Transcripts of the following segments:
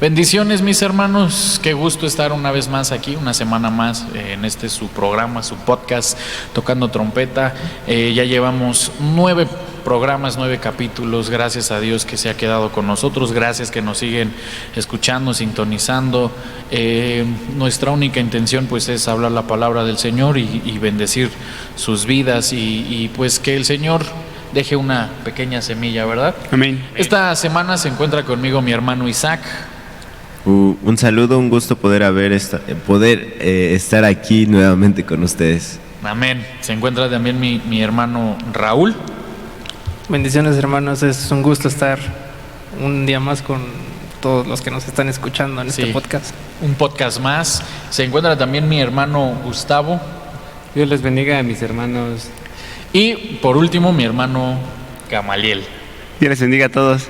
Bendiciones, mis hermanos, qué gusto estar una vez más aquí, una semana más en su programa, su podcast, Tocando Trompeta. Ya llevamos 9 programas, 9 capítulos, gracias a Dios que se ha quedado con nosotros, gracias que nos siguen escuchando, sintonizando. Nuestra única intención pues es hablar la palabra del Señor y bendecir sus vidas y pues que el Señor deje una pequeña semilla, ¿verdad? Amén. Esta semana se encuentra conmigo mi hermano Isaac. Un saludo, un gusto poder estar aquí nuevamente con ustedes. Amén. Se encuentra también mi hermano Raúl. Bendiciones, hermanos, es un gusto estar un día más con todos los que nos están escuchando en este podcast. Un podcast más. Se encuentra también mi hermano Gustavo. Dios les bendiga a mis hermanos. Y por último mi hermano Gamaliel. Dios les bendiga a todos.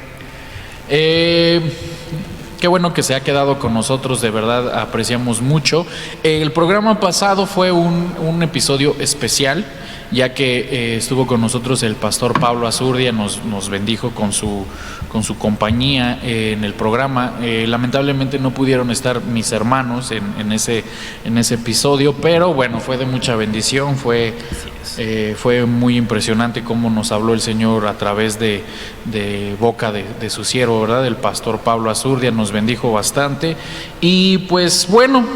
Qué bueno que se ha quedado con nosotros, de verdad apreciamos mucho. El programa pasado fue un episodio especial, ya que estuvo con nosotros el pastor Pablo Azurdia, nos bendijo con su compañía en el programa. Lamentablemente no pudieron estar mis hermanos en ese episodio, pero bueno, fue de mucha bendición, fue muy impresionante cómo nos habló el Señor a través de boca de su siervo, ¿verdad? El pastor Pablo Azurdia nos bendijo bastante. Y pues bueno,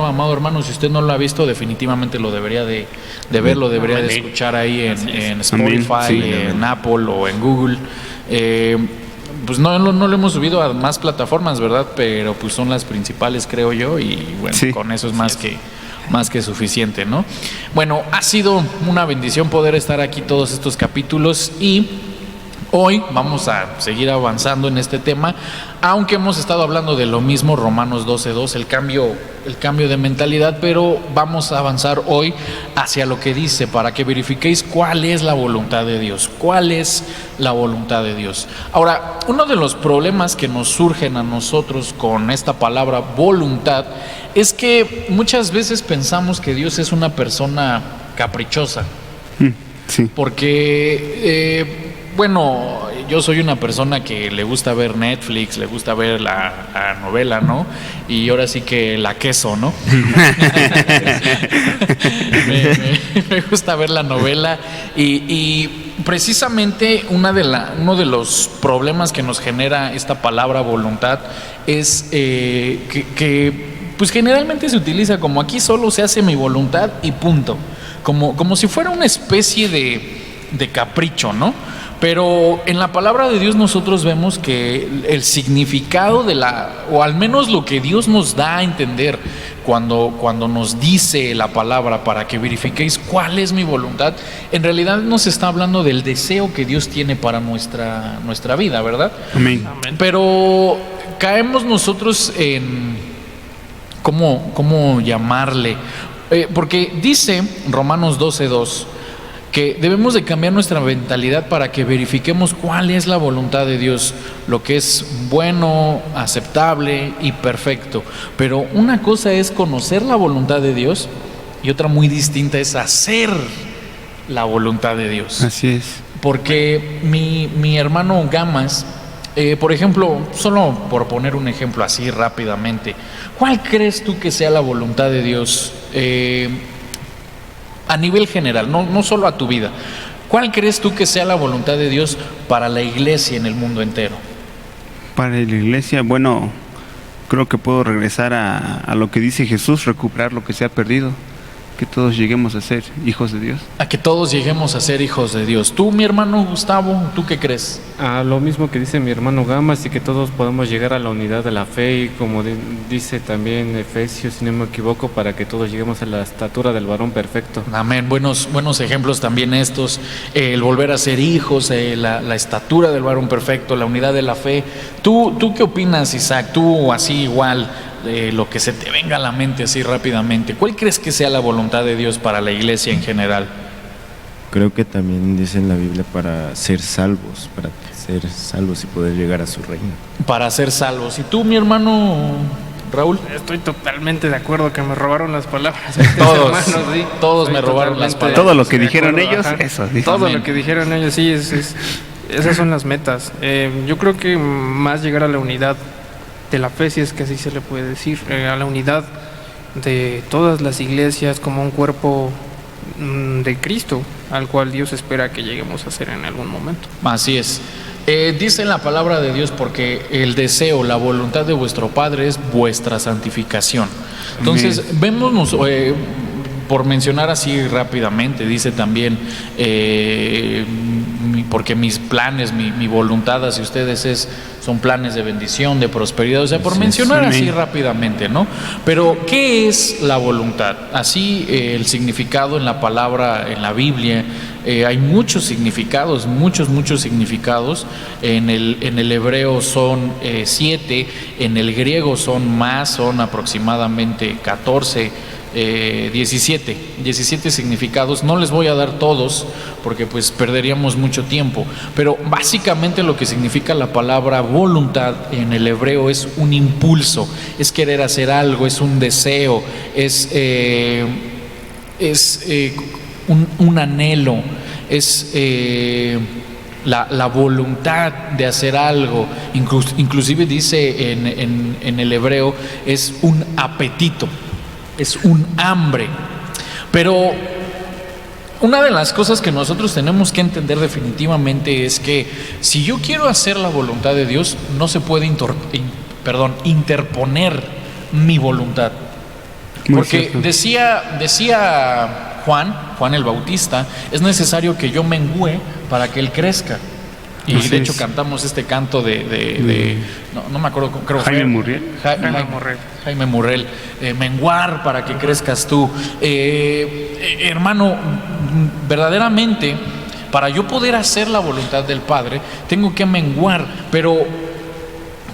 amado hermano, si usted no lo ha visto, definitivamente lo debería de ver, lo debería de escuchar ahí en Spotify, en Apple o en Google. Pues no lo hemos subido a más plataformas, ¿verdad? Pero pues son las principales, creo yo, y bueno, con eso es más que suficiente, ¿no? Bueno, ha sido una bendición poder estar aquí todos estos capítulos y hoy vamos a seguir avanzando en este tema, aunque hemos estado hablando de lo mismo, Romanos 12:2, el cambio de mentalidad, pero vamos a avanzar hoy hacia lo que dice, para que verifiquéis cuál es la voluntad de Dios, cuál es la voluntad de Dios. Ahora, uno de los problemas que nos surgen a nosotros con esta palabra voluntad es que muchas veces pensamos que Dios es una persona caprichosa, porque bueno, yo soy una persona que le gusta ver Netflix, le gusta ver la novela, ¿no? Y ahora sí que la queso, ¿no? me gusta ver la novela y precisamente uno de los problemas que nos genera esta palabra voluntad es que pues generalmente se utiliza como aquí solo se hace mi voluntad y punto, como si fuera una especie de capricho, ¿no? Pero en la palabra de Dios nosotros vemos que el significado o al menos lo que Dios nos da a entender cuando nos dice la palabra para que verifiquéis cuál es mi voluntad, en realidad nos está hablando del deseo que Dios tiene para nuestra vida, ¿verdad? Amén. Pero caemos nosotros en ¿cómo llamarle? Porque dice Romanos 12:2 que debemos de cambiar nuestra mentalidad para que verifiquemos cuál es la voluntad de Dios, lo que es bueno, aceptable y perfecto. Pero una cosa es conocer la voluntad de Dios y otra muy distinta es hacer la voluntad de Dios. Así es. Porque mi hermano Gamas, por ejemplo, solo por poner un ejemplo así rápidamente, ¿cuál crees tú que sea la voluntad de Dios? A nivel general, no solo a tu vida. ¿Cuál crees tú que sea la voluntad de Dios para la iglesia en el mundo entero? Para la iglesia, bueno, creo que puedo regresar a lo que dice Jesús, recuperar lo que se ha perdido, que todos lleguemos a ser hijos de Dios. A que todos lleguemos a ser hijos de Dios. Tú, mi hermano Gustavo, ¿tú qué crees? Lo mismo que dice mi hermano Gamas, y que todos podemos llegar a la unidad de la fe, y como dice también Efesios, si no me equivoco, para que todos lleguemos a la estatura del varón perfecto. Amén. Buenos ejemplos también estos, el volver a ser hijos, la estatura del varón perfecto, la unidad de la fe. ¿Tú qué opinas, Isaac? Tú así igual, lo que se te venga a la mente así rápidamente, ¿cuál crees que sea la voluntad de Dios para la iglesia en general? Creo que también dice en la Biblia para ser salvos y poder llegar a su reino. Para ser salvos. ¿Y tú, mi hermano Raúl? Estoy totalmente de acuerdo que me robaron las palabras. Todos me robaron las palabras. Todo lo que dijeron ellos, eso. Todo lo que dijeron ellos, sí, esas son las metas. Yo creo que más llegar a la unidad de la fe, si es que así se le puede decir, a la unidad de todas las iglesias como un cuerpo de Cristo, al cual Dios espera que lleguemos a ser en algún momento. Así es. Dice en la palabra de Dios, porque el deseo, la voluntad de vuestro Padre es vuestra santificación. Entonces, vemos, por mencionar así rápidamente, dice también, porque mis planes, mi voluntad hacia ustedes son planes de bendición, de prosperidad, o sea, por mencionar así rápidamente, ¿no? Pero, ¿qué es la voluntad? Así, el significado en la palabra, en la Biblia, hay muchos significados, muchos significados. En el hebreo son 7, en el griego son aproximadamente 14, 17 significados. No les voy a dar todos porque pues perderíamos mucho tiempo, pero básicamente lo que significa la palabra voluntad en el hebreo es un impulso, es querer hacer algo, es un deseo, es un anhelo, es la voluntad de hacer algo. Inclusive dice en el hebreo es un apetito, es un hambre. Pero una de las cosas que nosotros tenemos que entender definitivamente es que si yo quiero hacer la voluntad de Dios, no se puede interponer mi voluntad. Porque decía Juan el Bautista, es necesario que yo mengüe para que él crezca. Y de hecho cantamos este canto no me acuerdo, creo Jaime Murriel. Jaime Murrell, menguar para que crezcas tú. Hermano, verdaderamente, para yo poder hacer la voluntad del Padre, tengo que menguar. Pero,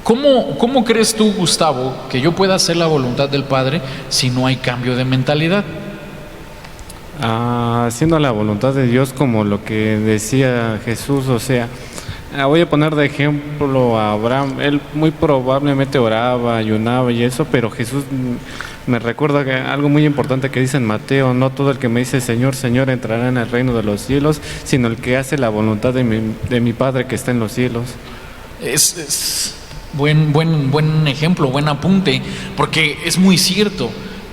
¿cómo crees tú, Gustavo, que yo pueda hacer la voluntad del Padre si no hay cambio de mentalidad? Haciendo la voluntad de Dios, como lo que decía Jesús, o sea, voy a poner de ejemplo a Abraham. Él muy probablemente oraba, ayunaba y eso, pero Jesús me recuerda que algo muy importante que dice en Mateo: no todo el que me dice Señor, Señor entrará en el reino de los cielos, sino el que hace la voluntad de mi Padre que está en los cielos. Es buen ejemplo, buen apunte, porque es muy cierto.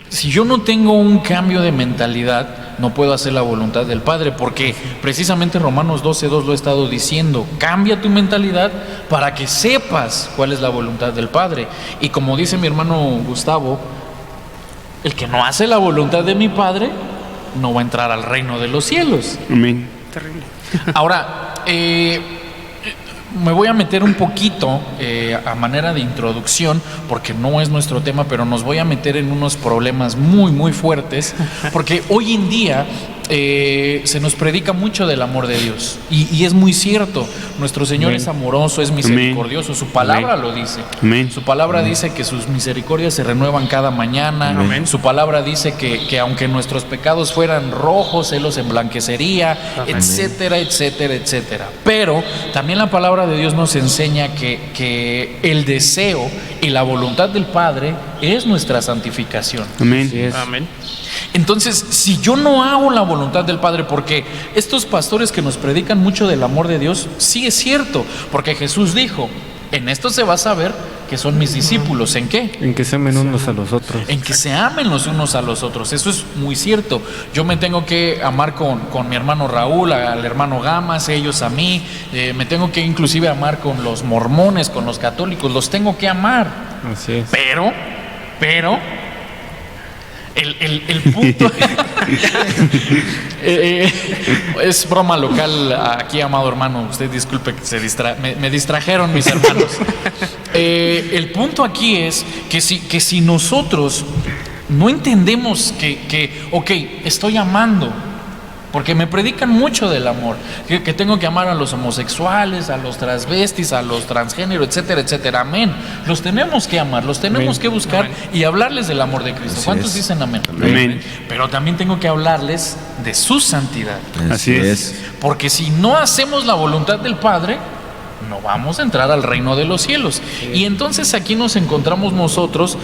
Si yo no tengo un cambio de mentalidad, no puedo hacer la voluntad del Padre, porque precisamente Romanos 12:2 lo he estado diciendo: cambia tu mentalidad para que sepas cuál es la voluntad del Padre. Y como dice mi hermano Gustavo, el que no hace la voluntad de mi Padre no va a entrar al reino de los cielos. Amén. Terrible. Ahora, me voy a meter un poquito a manera de introducción, porque no es nuestro tema, pero nos voy a meter en unos problemas muy fuertes, porque hoy en día se nos predica mucho del amor de Dios, y es muy cierto. Nuestro Señor Amén. es amoroso, es misericordioso. Su palabra Amén. lo dice. Amén. Su palabra dice que sus misericordias se renuevan cada mañana. Amén. Su palabra dice que aunque nuestros pecados fueran rojos, Él los emblanquecería, etcétera, etcétera, etcétera. Pero también la palabra de Dios nos enseña que el deseo y la voluntad del Padre es nuestra santificación. Amén. Así es. Amén. Entonces, si yo no hago la voluntad del Padre, porque estos pastores que nos predican mucho del amor de Dios, sí es cierto, porque Jesús dijo: en esto se va a saber que son mis discípulos. ¿En qué? En que se amen unos a los otros. En que se amen los unos a los otros. Eso es muy cierto. Yo me tengo que amar con mi hermano Raúl, al hermano Gamas, ellos a mí. Me tengo que inclusive amar con los mormones, con los católicos. Los tengo que amar. Así es. Pero el punto es broma local aquí, amado hermano. Usted disculpe que me distrajeron mis hermanos. El punto aquí es que si nosotros no entendemos que estoy amando, porque me predican mucho del amor, que tengo que amar a los homosexuales, a los transvestis, a los transgéneros, etcétera, etcétera. Amén. Los tenemos que amar, los tenemos que buscar y hablarles del amor de Cristo. Así ¿Cuántos es. dicen amén? Amén. Pero también tengo que hablarles de su santidad, Así es. porque si no hacemos la voluntad del Padre, no vamos a entrar al reino de los cielos. Y entonces aquí nos encontramos nosotros,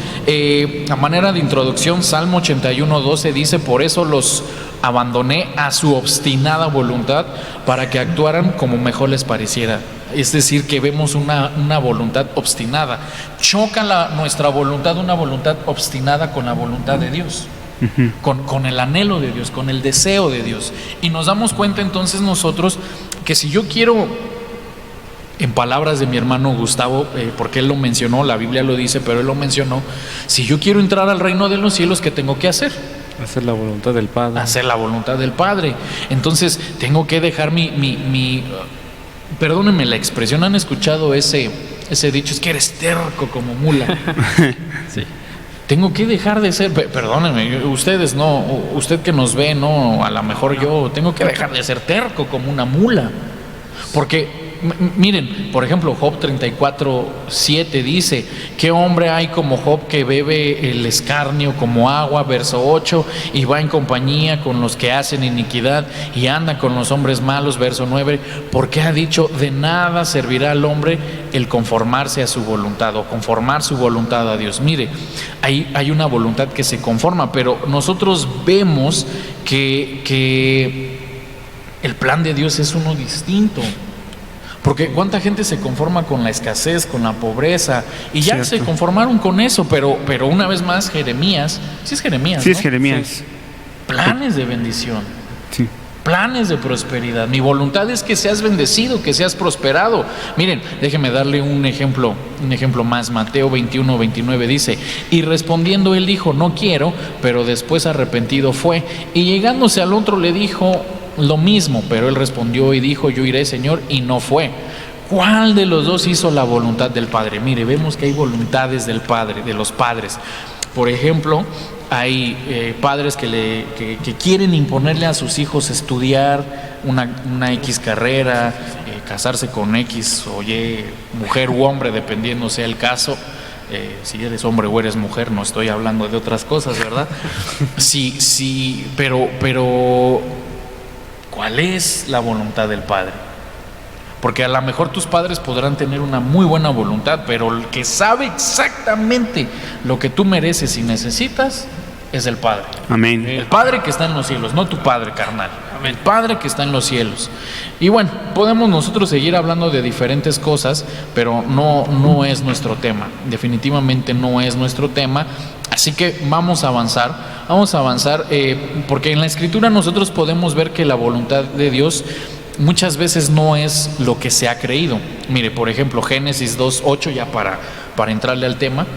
a manera de introducción, Salmo 81:12 dice: por eso los abandoné a su obstinada voluntad, para que actuaran como mejor les pareciera. Es decir, que vemos una voluntad obstinada. Choca nuestra voluntad, una voluntad obstinada con la voluntad de Dios. Con el anhelo de Dios, con el deseo de Dios. Y nos damos cuenta entonces nosotros que si yo quiero, en palabras de mi hermano Gustavo, porque él lo mencionó, la Biblia lo dice, pero él lo mencionó, si yo quiero entrar al reino de los cielos, ¿qué tengo que hacer? Hacer la voluntad del Padre. Hacer la voluntad del Padre. Entonces tengo que dejar perdónenme la expresión, ¿han escuchado ese dicho? Es que eres terco como mula. Sí. Tengo que dejar de ser, perdónenme, ustedes no, usted que nos ve, no, a lo mejor yo tengo que dejar de ser terco como una mula. Porque miren, por ejemplo, Job 34:7 dice: ¿qué hombre hay como Job, que bebe el escarnio como agua? Verso 8, y va en compañía con los que hacen iniquidad y anda con los hombres malos. Verso 9, porque ha dicho: de nada servirá al hombre el conformarse a su voluntad, o conformar su voluntad a Dios. Mire, hay una voluntad que se conforma, pero nosotros vemos que el plan de Dios es uno distinto. Porque cuánta gente se conforma con la escasez, con la pobreza, y ya se conformaron con eso, pero una vez más, Jeremías, sí es Jeremías, Sí, ¿no? es Jeremías. Sí. Planes de bendición, Sí. planes de prosperidad. Mi voluntad es que seas bendecido, que seas prosperado. Miren, déjeme darle un ejemplo más. Mateo 21:29 dice: y respondiendo él dijo: no quiero, pero después arrepentido fue, y llegándose al otro le dijo lo mismo, pero él respondió y dijo: yo iré, Señor, y no fue. ¿Cuál de los dos hizo la voluntad del Padre? Mire, vemos que hay voluntades del Padre, de los padres. Por ejemplo, hay padres que quieren imponerle a sus hijos estudiar una X carrera, casarse con X o Y mujer u hombre, dependiendo sea el caso. Si eres hombre o eres mujer, no estoy hablando de otras cosas, ¿verdad? Sí, pero ¿cuál es la voluntad del Padre? Porque a lo mejor tus padres podrán tener una muy buena voluntad, pero el que sabe exactamente lo que tú mereces y necesitas es el Padre. Amén. El Padre que está en los cielos, no tu Padre carnal. El Padre que está en los cielos. Y bueno, podemos nosotros seguir hablando de diferentes cosas, pero no es nuestro tema. Definitivamente no es nuestro tema. Así que vamos a avanzar, porque en la Escritura nosotros podemos ver que la voluntad de Dios muchas veces no es lo que se ha creído. Mire, por ejemplo, Génesis 2:8, ya para entrarle al tema.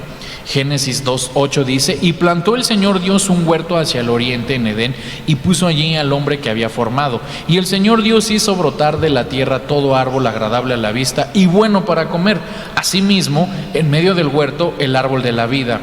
Génesis 2:8 dice: y plantó el Señor Dios un huerto hacia el oriente en Edén, y puso allí al hombre que había formado. Y el Señor Dios hizo brotar de la tierra todo árbol agradable a la vista y bueno para comer. Asimismo, en medio del huerto, el árbol de la vida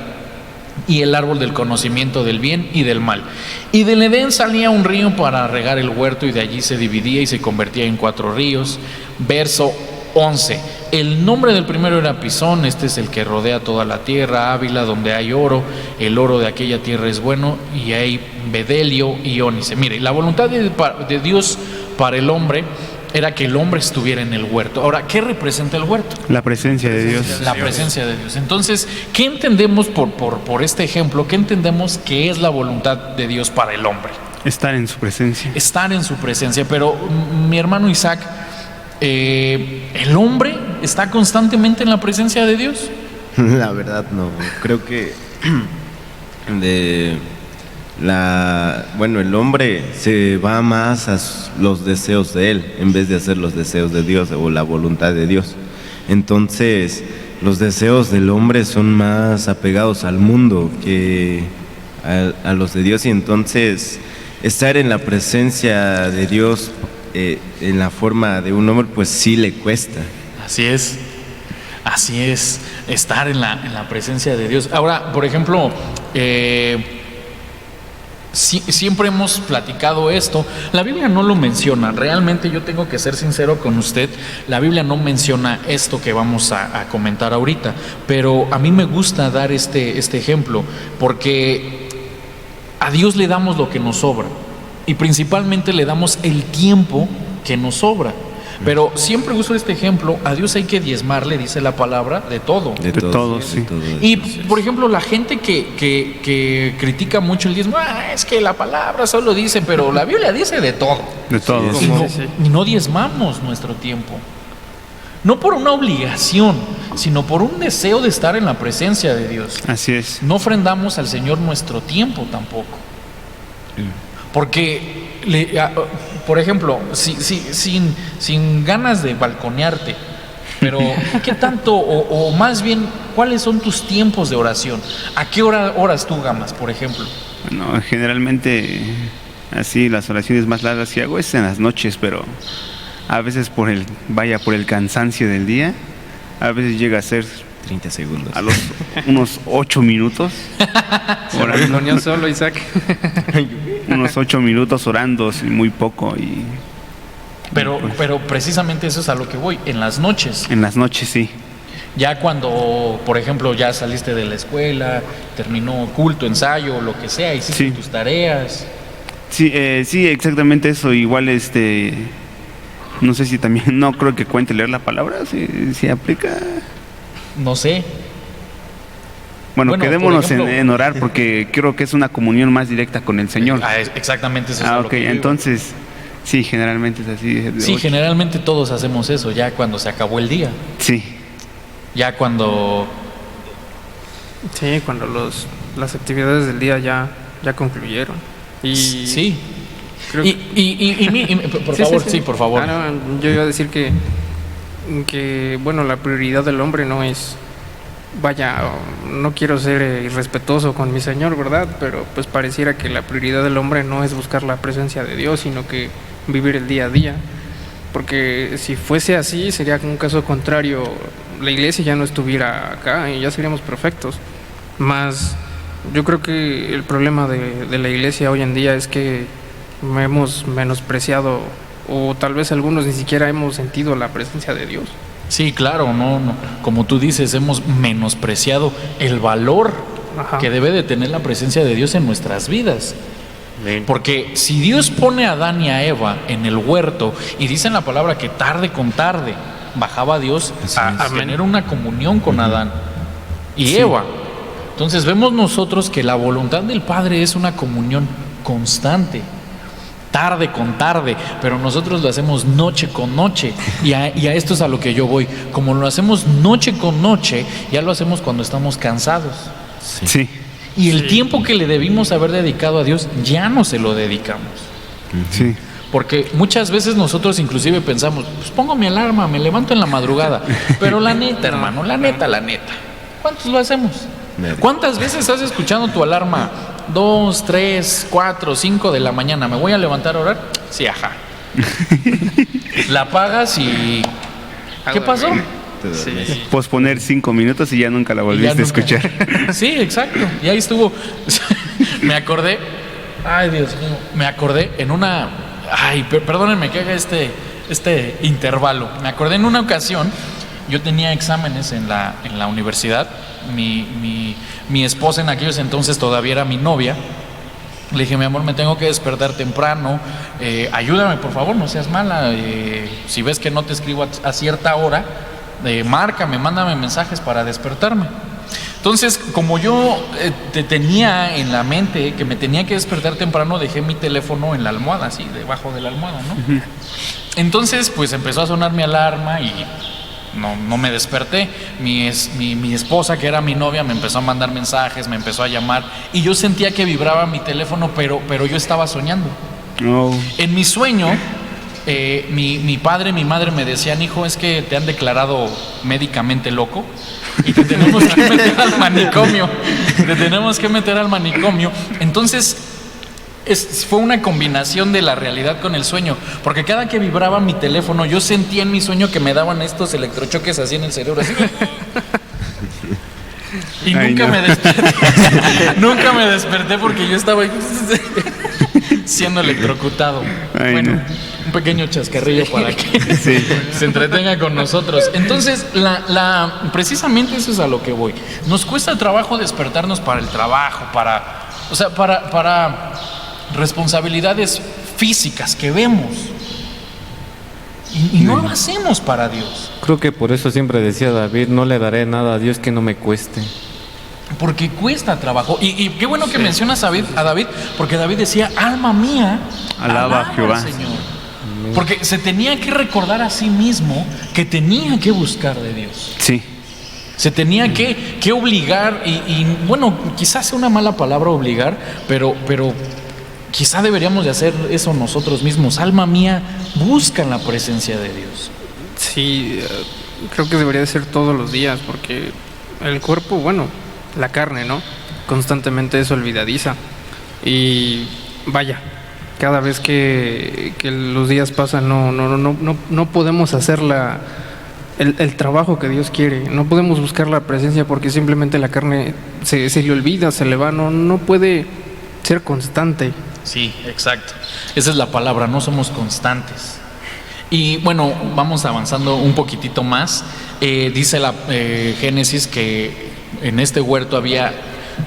y el árbol del conocimiento del bien y del mal. Y del Edén salía un río para regar el huerto, y de allí se dividía y se convertía en 4 ríos. Verso 11. El nombre del primero era Pisón, este es el que rodea toda la tierra. Ávila, donde hay oro, el oro de aquella tierra es bueno, y hay bedelio y ónice. Mire, la voluntad de Dios para el hombre era que el hombre estuviera en el huerto. Ahora, ¿qué representa el huerto? La presencia de Dios. La presencia de Dios. Entonces, ¿qué entendemos por este ejemplo? ¿Qué entendemos que es la voluntad de Dios para el hombre? Estar en su presencia. Estar en su presencia. Pero mi hermano Isaac, ¿el hombre está constantemente en la presencia de Dios? La verdad no. Creo que el hombre se va más a los deseos de él en vez de hacer los deseos de Dios o la voluntad de Dios. Entonces, los deseos del hombre son más apegados al mundo que a los de Dios, y entonces estar en la presencia de Dios en la forma de un hombre, pues sí le cuesta. Así es, estar en la presencia de Dios. Ahora, por ejemplo, siempre hemos platicado esto. La Biblia no lo menciona. Realmente yo tengo que ser sincero con usted. La Biblia no menciona esto que vamos a comentar ahorita. Pero a mí me gusta dar este ejemplo, porque a Dios le damos lo que nos sobra. Y principalmente le damos el tiempo que nos sobra. Pero siempre uso este ejemplo: a Dios hay que diezmarle, dice la palabra, de todo. De todo, sí. Y por ejemplo, la gente que critica mucho el diezmo, es que la palabra solo dice, pero la Biblia dice de todo. De todo. Sí, Y no diezmamos nuestro tiempo. no por una obligación, sino por un deseo de estar en la presencia de Dios. Así es. No ofrendamos al Señor nuestro tiempo tampoco. Porque, por ejemplo, sin ganas de balconearte, pero ¿qué tanto, o más bien, cuáles son tus tiempos de oración? ¿A qué oras tú, Gamas, por ejemplo? Bueno, generalmente así las oraciones más largas que hago es en las noches, pero a veces por el cansancio del día, a veces llega a ser 30 segundos. a los unos 8 minutos. Balconeó solo, Isaac. Unos 8 minutos orando, sí, muy poco. Pero precisamente eso es a lo que voy, en las noches. En las noches, sí. Ya cuando, por ejemplo, ya saliste de la escuela, terminó culto, ensayo, lo que sea, hiciste Sí. tus tareas. Sí, sí, exactamente eso. Igual, no sé si también, no creo que cuente leer la palabra, si aplica. No sé. Bueno, Bueno, quedémonos por ejemplo, en orar porque creo que es una comunión más directa con el Señor. Exactamente eso es a lo Ok, que yo iba. entonces, sí, generalmente es así. de Sí, 8. generalmente todos hacemos eso, ya cuando se acabó el día. Sí, Ya cuando... Sí, cuando las actividades del día ya concluyeron. Y Sí. creo Por Sí, favor, sí, sí, por favor. Ah, no, yo iba a decir que bueno, la prioridad del hombre no es, vaya, no quiero ser irrespetuoso con mi Señor, ¿verdad? Pero pues pareciera que la prioridad del hombre no es buscar la presencia de Dios, sino que vivir el día a día. Porque si fuese así, sería un caso contrario, la iglesia ya no estuviera acá y ya seríamos perfectos. Más, yo creo que el problema de la iglesia hoy en día es que hemos menospreciado, o tal vez algunos ni siquiera hemos sentido la presencia de Dios. Sí, claro, no, como tú dices, hemos menospreciado el valor Ajá. que debe de tener la presencia de Dios en nuestras vidas. Porque si Dios pone a Adán y a Eva en el huerto y dice en la palabra que tarde con tarde bajaba Dios a tener una comunión con Adán y Eva, entonces vemos nosotros que la voluntad del Padre es una comunión constante, tarde con tarde, pero nosotros lo hacemos noche con noche, y a esto es a lo que yo voy. Como lo hacemos noche con noche, ya lo hacemos cuando estamos cansados. sí, Y el tiempo que le debimos haber dedicado a Dios, ya no se lo dedicamos. sí. Porque muchas veces nosotros inclusive pensamos, pues pongo mi alarma, me levanto en la madrugada. Pero la neta, hermano, la neta. ¿Cuántos lo hacemos? ¿Cuántas veces estás escuchando tu alarma? 2, 3, 4, 5 de la mañana. ¿Me voy a levantar a orar? Sí, ajá. La apagas y... ¿Qué pasó? Sí. Posponer 5 minutos y ya nunca la Y ya volviste a nunca- escuchar. Sí, exacto. Y ahí estuvo. Me acordé. Ay, Dios mío. Me acordé en una. Ay, perdónenme que haga este intervalo. Me acordé en una ocasión. Yo tenía exámenes en la universidad. Mi esposa en aquellos entonces todavía era mi novia. Le dije, mi amor, me tengo que despertar temprano. Ayúdame, por favor, no seas mala. Si ves que no te escribo a cierta hora, márcame, mándame mensajes para despertarme. Entonces, como yo te tenía en la mente que me tenía que despertar temprano, dejé mi teléfono en la almohada, así, debajo de la almohada, ¿no? Entonces, pues empezó a sonar mi alarma y no me desperté. Mi esposa, que era mi novia, me empezó a mandar mensajes, me empezó a llamar y yo sentía que vibraba mi teléfono, pero yo estaba soñando. No. En mi sueño, mi padre y mi madre me decían, hijo, es que te han declarado médicamente loco y te tenemos que meter al manicomio. Te tenemos que meter al manicomio. Entonces, fue una combinación de la realidad con el sueño, porque cada que vibraba mi teléfono, yo sentía en mi sueño que me daban estos electrochoques así en el cerebro, así. Y Ay, nunca no. me desperté. Nunca me desperté porque yo estaba ahí siendo electrocutado. Ay, Bueno, no. un pequeño chascarrillo para que Sí. se entretenga con nosotros. Entonces, precisamente eso es a lo que voy. Nos cuesta trabajo despertarnos para el trabajo, para responsabilidades físicas que vemos. Y no lo hacemos para Dios. Creo que por eso siempre decía David, no le daré nada a Dios que no me cueste. Porque cuesta trabajo. Y qué bueno que mencionas a David, porque David decía, alma mía, Alaba a Jehová. al Señor. Porque se tenía que recordar a sí mismo que tenía que buscar de Dios. Sí. Se tenía que obligar, y bueno, quizás sea una mala palabra obligar, pero quizá deberíamos de hacer eso nosotros mismos. Alma mía, busca la presencia de Dios. Sí, creo que debería de ser todos los días, porque el cuerpo, bueno, la carne, ¿no? Constantemente es olvidadiza. Y vaya, cada vez que los días pasan, no podemos hacer el trabajo que Dios quiere. No podemos buscar la presencia porque simplemente la carne se le olvida, se le va, no puede ser constante. Sí, exacto. Esa es la palabra, no somos constantes. Y bueno, vamos avanzando un poquitito más. Dice la Génesis que en este huerto había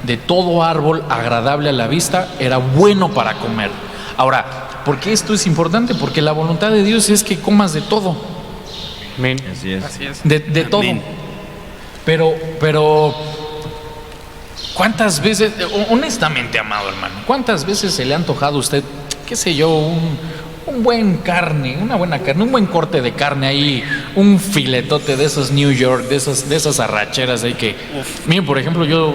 de todo árbol agradable a la vista, era bueno para comer. Ahora, ¿por qué esto es importante? Porque la voluntad de Dios es que comas de todo. Amén. Así es. Así es. De todo. Pero ¿cuántas veces, honestamente, amado hermano, cuántas veces se le ha antojado a usted, qué sé yo, un buen carne, una buena carne, un buen corte de carne ahí, un filetote de esos New York, de esas arracheras ahí que, miren, por ejemplo, yo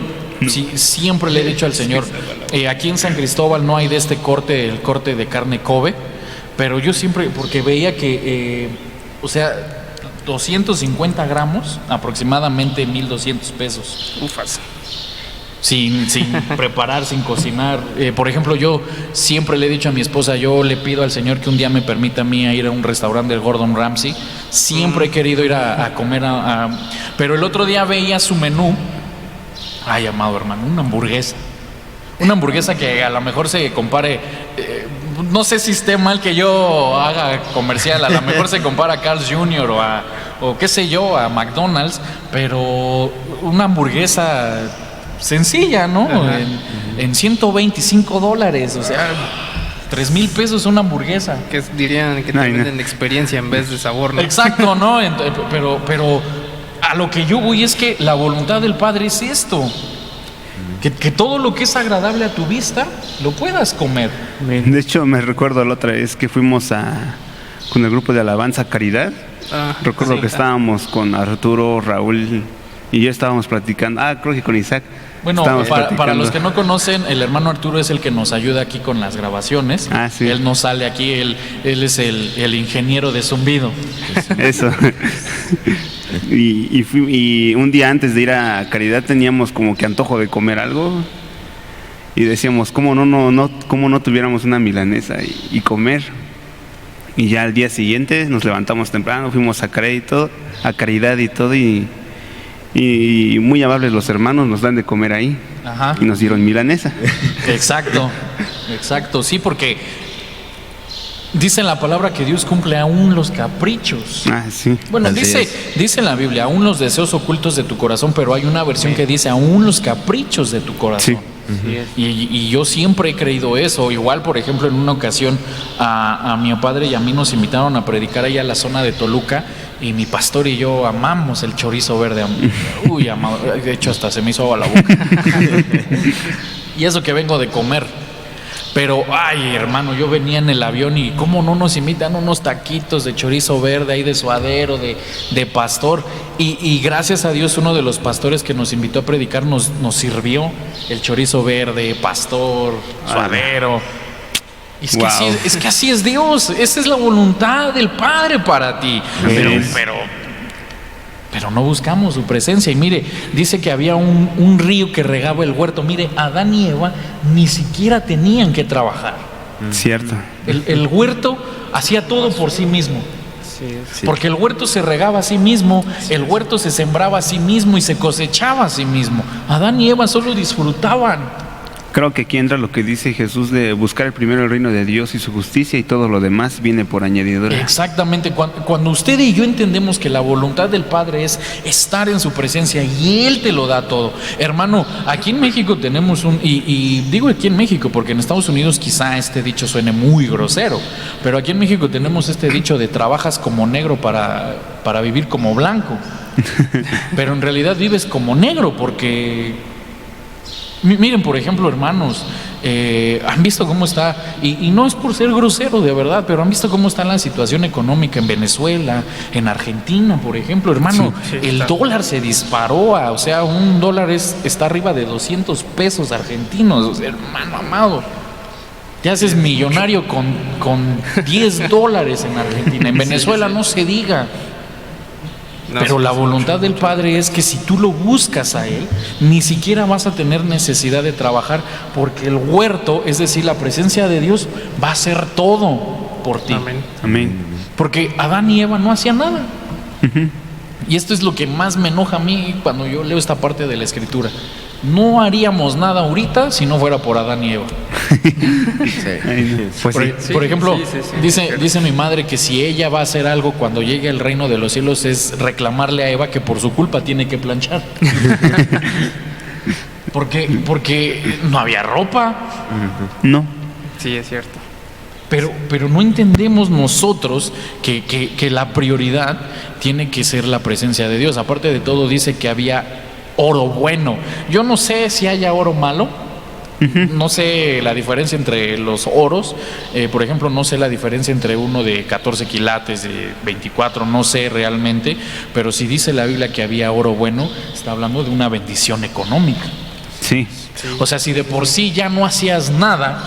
siempre le he dicho al Señor, aquí en San Cristóbal no hay de este corte, el corte de carne Kobe, pero yo siempre, porque veía que, 250 gramos, aproximadamente 1,200 pesos. Ufas. Sin preparar, sin cocinar. Por ejemplo, yo siempre le he dicho a mi esposa, yo le pido al Señor que un día me permita a mí ir a un restaurante del Gordon Ramsay. Siempre he querido ir a comer pero el otro día veía su menú. Ay, amado hermano, una hamburguesa. Una hamburguesa que a lo mejor se compare, no sé si esté mal que yo haga comercial, a lo mejor se compara a Carl's Jr. o qué sé yo, a McDonald's, pero una hamburguesa sencilla, ¿no? En $125, o sea, 3,000 pesos una hamburguesa. Que dirían que te venden experiencia en vez de sabor, ¿no? Exacto, ¿no? Pero a lo que yo voy es que la voluntad del Padre es esto. Que todo lo que es agradable a tu vista lo puedas comer. De hecho, me recuerdo la otra vez que fuimos con el grupo de alabanza Caridad. Recuerdo que estábamos con Arturo, Raúl y yo estábamos platicando. Creo que con Isaac. Bueno, para los que no conocen, el hermano Arturo es el que nos ayuda aquí con las grabaciones. Sí. Él no sale aquí, él es el ingeniero de zumbido. Eso. Y un día antes de ir a Caridad teníamos como que antojo de comer algo y decíamos, ¿cómo no tuviéramos una milanesa y comer? Y ya al día siguiente nos levantamos temprano, fuimos a Caridad y todo, y muy amables los hermanos, nos dan de comer ahí. Ajá. Y nos dieron milanesa. Exacto, sí, porque dice en la palabra que Dios cumple aún los caprichos. Sí. Bueno, Así dice en la Biblia, aún los deseos ocultos de tu corazón, pero hay una versión que dice aún los caprichos de tu corazón. Sí. Y yo siempre he creído eso. Igual, por ejemplo, en una ocasión a mi padre y a mí nos invitaron a predicar allá a la zona de Toluca, y mi pastor y yo amamos el chorizo verde. Uy, amado, de hecho hasta se me hizo agua la boca. Y eso que vengo de comer. Pero, ay, hermano, yo venía en el avión y cómo no nos invitan unos taquitos de chorizo verde ahí de suadero, de pastor. Y gracias a Dios, uno de los pastores que nos invitó a predicar nos sirvió el chorizo verde, pastor, suadero. Y es que así es Dios, esa es la voluntad del Padre para ti. Pero no buscamos su presencia. Y mire, dice que había un río que regaba el huerto. Mire, Adán y Eva ni siquiera tenían que trabajar. Cierto. El huerto hacía todo por sí mismo. Sí. Porque el huerto se regaba a sí mismo, el huerto se sembraba a sí mismo y se cosechaba a sí mismo. Adán y Eva solo disfrutaban. Creo que aquí entra lo que dice Jesús de buscar primero el reino de Dios y su justicia, y todo lo demás viene por añadidura. Exactamente. Cuando usted y yo entendemos que la voluntad del Padre es estar en su presencia y Él te lo da todo. Hermano, aquí en México tenemos y digo aquí en México porque en Estados Unidos quizá este dicho suene muy grosero, pero aquí en México tenemos este dicho de trabajas como negro para vivir como blanco. Pero en realidad vives como negro porque... Miren, por ejemplo, hermanos, ¿Han visto cómo está? Y no es por ser grosero de verdad, pero ¿han visto cómo está la situación económica en Venezuela, en Argentina, por ejemplo? Hermano, el dólar se disparó, o sea, un dólar está arriba de 200 pesos argentinos, o sea, hermano amado. Te haces millonario con $10 en Argentina. En Venezuela no se diga. Pero la voluntad del Padre es que si tú lo buscas a Él, ni siquiera vas a tener necesidad de trabajar, porque el huerto, es decir, la presencia de Dios, va a hacer todo por ti. Amén. Amén. Porque Adán y Eva no hacían nada. Y esto es lo que más me enoja a mí cuando yo leo esta parte de la Escritura. No haríamos nada ahorita si no fuera por Adán y Eva. Pues Por ejemplo, sí. dice mi madre que si ella va a hacer algo cuando llegue al reino de los cielos es reclamarle a Eva que por su culpa tiene que planchar. Porque no había ropa. no. Sí, es cierto. Pero no entendemos nosotros que la prioridad tiene que ser la presencia de Dios. Aparte de todo, dice que había oro bueno. Yo no sé si haya oro malo. No sé la diferencia entre los oros. Por ejemplo, no sé la diferencia entre uno de 14 quilates, de 24, no sé realmente. Pero si dice la Biblia que había oro bueno, está hablando de una bendición económica. Sí. O sea, si de por sí ya no hacías nada,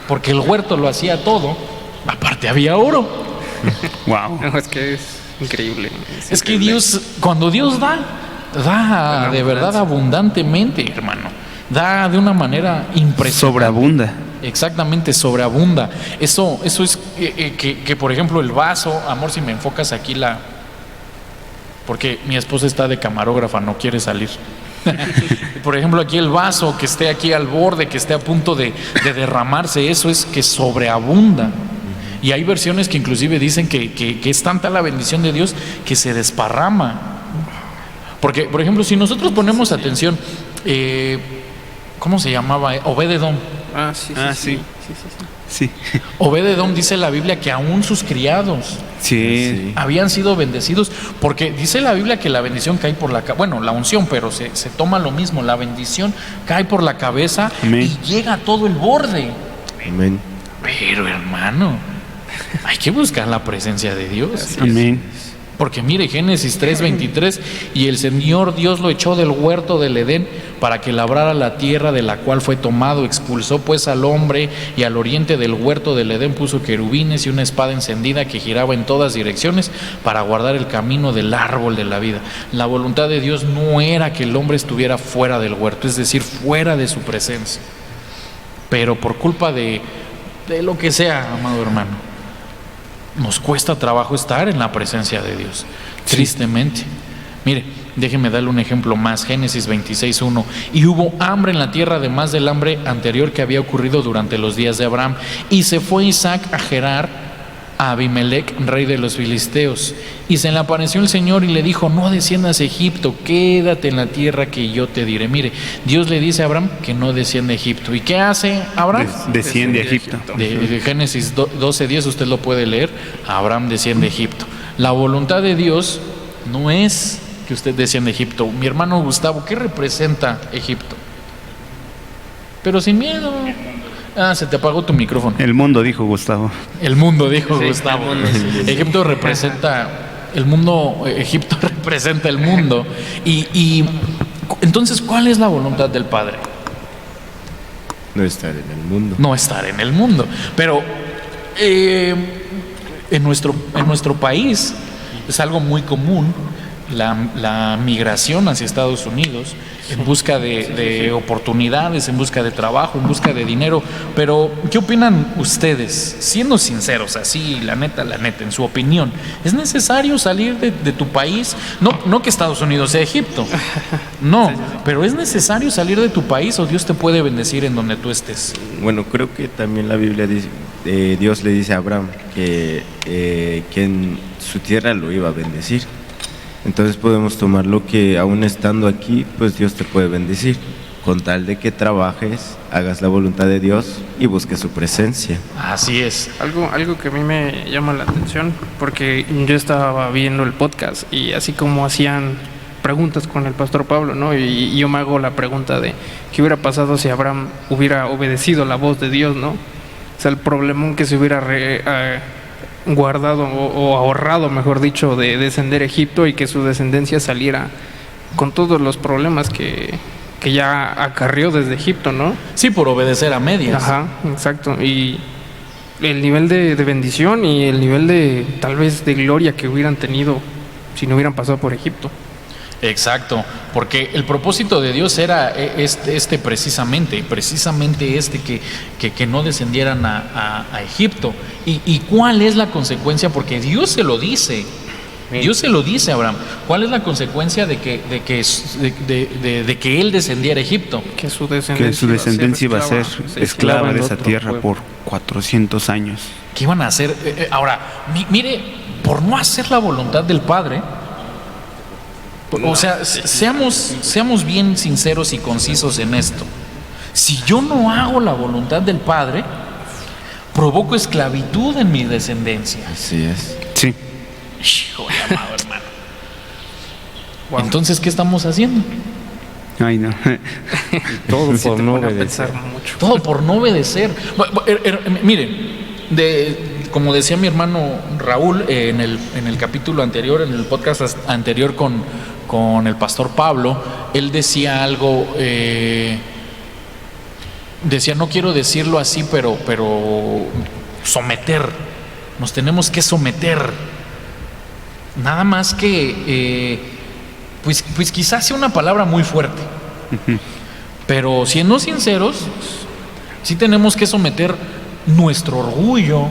porque el huerto lo hacía todo, aparte había oro. Wow. No, es que es increíble. Es que Dios, cuando Dios da de verdad abundantemente, hermano. Da de una manera impresionante. Sobreabunda. Exactamente, sobreabunda. Eso es que, por ejemplo, el vaso, amor, si me enfocas aquí porque mi esposa está de camarógrafa, no quiere salir. Por ejemplo, aquí el vaso que esté aquí al borde, que esté a punto de derramarse, eso es que sobreabunda. Y hay versiones que inclusive dicen que es tanta la bendición de Dios que se desparrama. Porque, por ejemplo, si nosotros ponemos atención, ¿cómo se llamaba? Obed-Edom. Sí. Sí. Obed-Edom, dice la Biblia que aún sus criados Sí. habían sido bendecidos, porque dice la Biblia que la bendición cae por la cabeza, bueno, la unción, pero se toma lo mismo, la bendición cae por la cabeza. Amén. Y llega a todo el borde. Amén. Pero hermano, hay que buscar la presencia de Dios. Amén. Porque mire, Génesis 3:23, y el Señor Dios lo echó del huerto del Edén para que labrara la tierra de la cual fue tomado. Expulsó pues al hombre, y al oriente del huerto del Edén puso querubines y una espada encendida que giraba en todas direcciones para guardar el camino del árbol de la vida. La voluntad de Dios no era que el hombre estuviera fuera del huerto, es decir, fuera de su presencia. Pero por culpa de lo que sea, amado hermano, nos cuesta trabajo estar en la presencia de Dios, tristemente. Mire, déjeme darle un ejemplo más. Génesis 26:1. Y hubo hambre en la tierra, además del hambre anterior que había ocurrido durante los días de Abraham. Y se fue Isaac a Gerar, a Abimelec, rey de los filisteos. Y se le apareció el Señor y le dijo: no desciendas a Egipto, quédate en la tierra que yo te diré. Mire, Dios le dice a Abraham que no descienda a Egipto. ¿Y qué hace Abraham? Desciende a Egipto. De Génesis 12:10 usted lo puede leer. Abraham desciende a Egipto. La voluntad de Dios no es que usted descienda a Egipto. Mi hermano Gustavo, ¿qué representa Egipto? Pero sin miedo. Se te apagó tu micrófono. El mundo, dijo Gustavo. El mundo, dijo Gustavo. El mundo, sí. Egipto representa el mundo. Egipto representa el mundo. Y entonces, ¿cuál es la voluntad del Padre? No estar en el mundo. No estar en el mundo. Pero en nuestro país es algo muy común la migración hacia Estados Unidos en busca de oportunidades, en busca de trabajo, en busca de dinero. Pero ¿qué opinan ustedes? Siendo sinceros, así, la neta, en su opinión, ¿es necesario salir de tu país? No que Estados Unidos sea Egipto, no, pero ¿es necesario salir de tu país o Dios te puede bendecir en donde tú estés? Bueno, creo que también la Biblia dice, Dios le dice a Abraham que en su tierra lo iba a bendecir. Entonces podemos tomarlo que aún estando aquí, pues Dios te puede bendecir, con tal de que trabajes, hagas la voluntad de Dios y busques su presencia. Así es. Algo que a mí me llama la atención, porque yo estaba viendo el podcast y así como hacían preguntas con el pastor Pablo, ¿no? Y yo me hago la pregunta de qué hubiera pasado si Abraham hubiera obedecido la voz de Dios, ¿no? O sea, el problemón que se hubiera guardado o ahorrado, mejor dicho, de descender a Egipto y que su descendencia saliera con todos los problemas que ya acarrió desde Egipto, ¿no? Sí, por obedecer a medias. Ajá, exacto. Y el nivel de bendición y el nivel de, tal vez, de gloria que hubieran tenido si no hubieran pasado por Egipto. Exacto, porque el propósito de Dios era precisamente que no descendieran a Egipto. ¿Y cuál es la consecuencia? Porque Dios se lo dice. Dios se lo dice a Abraham. ¿Cuál es la consecuencia de que él descendiera a Egipto? Que su descendencia iba a ser esclava de esa tierra pueblo. por 400 años. ¿Qué iban a hacer? Ahora, mire, por no hacer la voluntad del Padre, o sea, seamos bien sinceros y concisos en esto. Si yo no hago la voluntad del Padre, provoco esclavitud en mi descendencia. Así es. Sí. Hijo de amado hermano. Wow. Entonces, ¿qué estamos haciendo? Ay, no. Todo Sí por te no pone a obedecer. pensar mucho. Todo por no obedecer. Miren, como decía mi hermano Raúl en el capítulo anterior, en el podcast anterior con el pastor Pablo, él decía algo, decía, no quiero decirlo así, pero someter, nos tenemos que someter. Nada más que, pues quizás sea una palabra muy fuerte, pero siendo sinceros, sí tenemos que someter nuestro orgullo,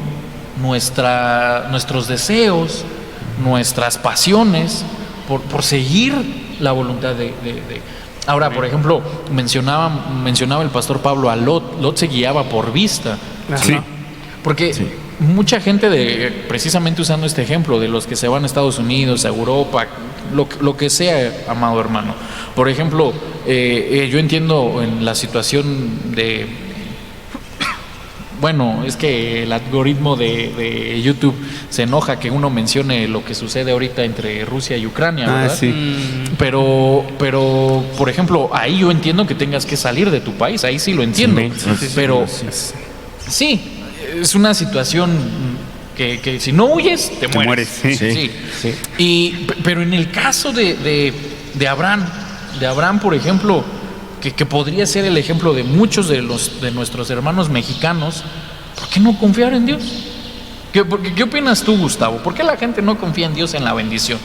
nuestros deseos, nuestras pasiones, por seguir la voluntad de. Ahora, por ejemplo, mencionaba el pastor Pablo a Lot. Lot se guiaba por vista. Ajá. Sí. Porque mucha gente, precisamente usando este ejemplo, de los que se van a Estados Unidos, a Europa, lo que sea, amado hermano. Por ejemplo, yo entiendo en la situación de... Bueno, es que el algoritmo de YouTube se enoja que uno mencione lo que sucede ahorita entre Rusia y Ucrania, ¿verdad? Sí. Pero, por ejemplo, ahí yo entiendo que tengas que salir de tu país, ahí sí lo entiendo. Sí. Pero sí, es una situación que si no huyes, te mueres. sí. Sí. Pero en el caso de Abraham, por ejemplo, que podría ser el ejemplo de muchos de nuestros hermanos mexicanos, ¿por qué no confiar en Dios? ¿Qué opinas tú, Gustavo? ¿Por qué la gente no confía en Dios en la bendición?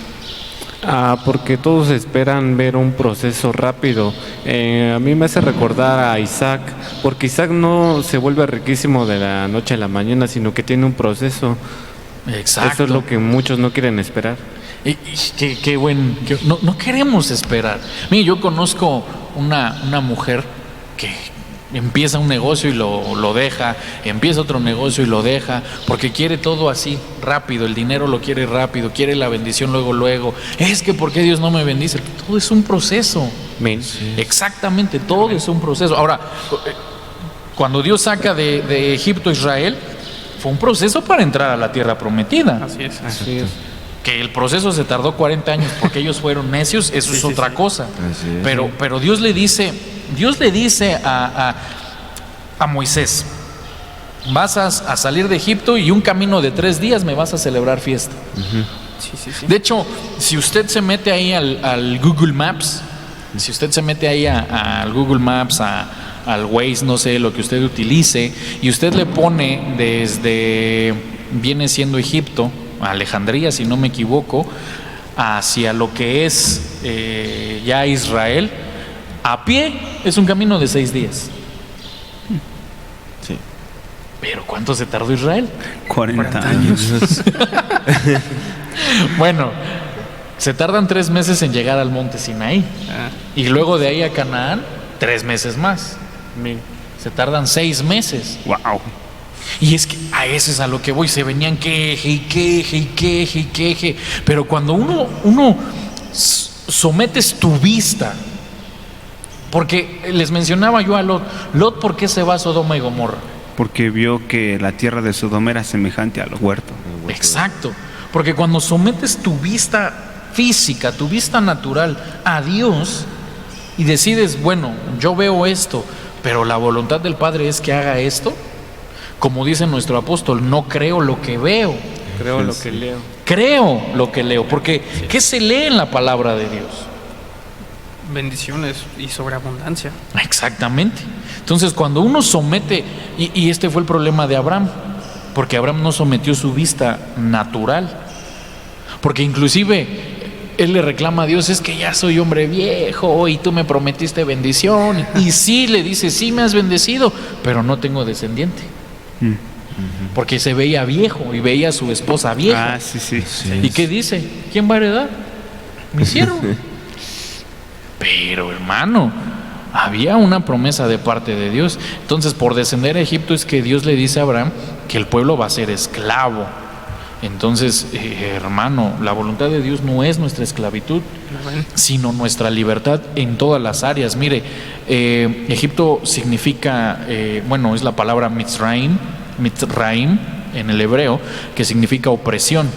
Porque todos esperan ver un proceso rápido. A mí me hace recordar a Isaac, porque Isaac no se vuelve riquísimo de la noche a la mañana, sino que tiene un proceso. Exacto. Eso es lo que muchos no quieren esperar. Qué bueno. No queremos esperar. Mire, yo conozco una mujer que empieza un negocio y lo deja, empieza otro negocio y lo deja, porque quiere todo así, rápido, el dinero lo quiere rápido, quiere la bendición luego. Es que ¿por qué Dios no me bendice? Todo es un proceso. Exactamente, todo es un proceso. Ahora, cuando Dios saca de Egipto a Israel, fue un proceso para entrar a la tierra prometida. Así es. Así es. Que el proceso se tardó 40 años porque ellos fueron necios, eso es otra cosa. Así es. Pero Dios le dice a Moisés, vas a salir de Egipto y un camino de 3 días me vas a celebrar fiesta. Sí. De hecho, si usted se mete ahí al Google Maps, al Google Maps, al Waze, no sé, lo que usted utilice, y usted le pone viene siendo Egipto, Alejandría, si no me equivoco, hacia lo que es ya Israel, a pie es un camino de 6 días. Sí. Pero ¿cuánto se tardó Israel? 40 años. Bueno, se tardan 3 meses en llegar al monte Sinaí, y luego de ahí a Canaán 3 meses más. Se tardan 6 meses. Wow. Y es que a eso es a lo que voy, se venían queje. Pero cuando uno sometes tu vista, porque les mencionaba yo a Lot, ¿por qué se va a Sodoma y Gomorra? Porque vio que la tierra de Sodoma era semejante al huerto. Exacto, porque cuando sometes tu vista física, tu vista natural a Dios y decides, bueno, yo veo esto, pero la voluntad del Padre es que haga esto, como dice nuestro apóstol, no creo lo que veo, Creo lo que leo. creo lo que leo, porque ¿qué se lee en la palabra de Dios? Bendiciones y sobreabundancia. Exactamente. Entonces, cuando uno somete, y este fue el problema de Abraham, porque Abraham no sometió su vista natural, porque inclusive él le reclama a Dios, es que ya soy hombre viejo y tú me prometiste bendición, y sí, le dice, sí me has bendecido, pero no tengo descendiente, porque se veía viejo y veía a su esposa vieja. Ah, sí, sí. ¿Y qué dice? ¿Quién va a heredar? Mi siervo. Pero hermano, había una promesa de parte de Dios. Entonces, por descender a Egipto es que Dios le dice a Abraham que el pueblo va a ser esclavo. Entonces, hermano, la voluntad de Dios no es nuestra esclavitud, sino nuestra libertad en todas las áreas. Mire, Egipto significa, bueno, es la palabra Mitzraim en el hebreo, que significa opresión,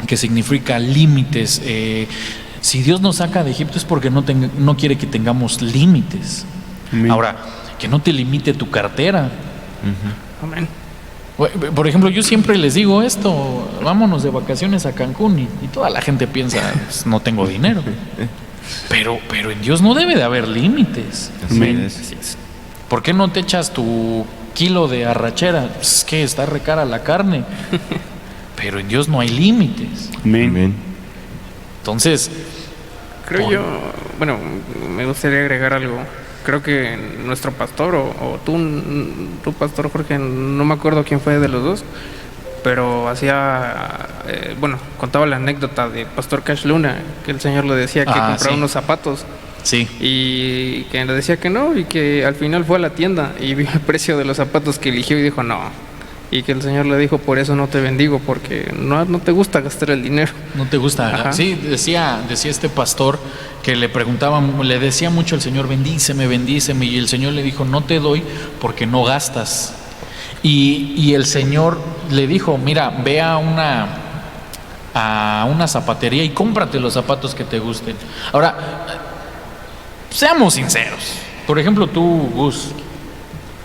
que significa límites. Si Dios nos saca de Egipto es porque no quiere que tengamos límites. Ahora, que no te limite tu cartera. Amén. Por ejemplo, yo siempre les digo esto, vámonos de vacaciones a Cancún y toda la gente piensa, pues, no tengo dinero. Pero en Dios no debe de haber límites. Así es. ¿Por qué no te echas tu kilo de arrachera? Pues es que está re cara la carne. Pero en Dios no hay límites. Amén. Entonces, Creo yo, bueno, me gustaría agregar algo. Creo que nuestro pastor o tú pastor Jorge, no me acuerdo quién fue de los dos, pero bueno, contaba la anécdota de pastor Cash Luna, que el Señor le decía que comprara sí. unos zapatos sí. y que le decía que no, y que al final fue a la tienda y vio el precio de los zapatos que eligió y dijo no. Y que el Señor le dijo, por eso no te bendigo, porque no te gusta gastar el dinero. No te gusta. Ajá. Sí, decía este pastor que le decía mucho al Señor, bendíceme, y el Señor le dijo, no te doy porque no gastas. Y el Señor le dijo, mira, ve a una zapatería y cómprate los zapatos que te gusten. Ahora, seamos sinceros. Por ejemplo, tú, Gus,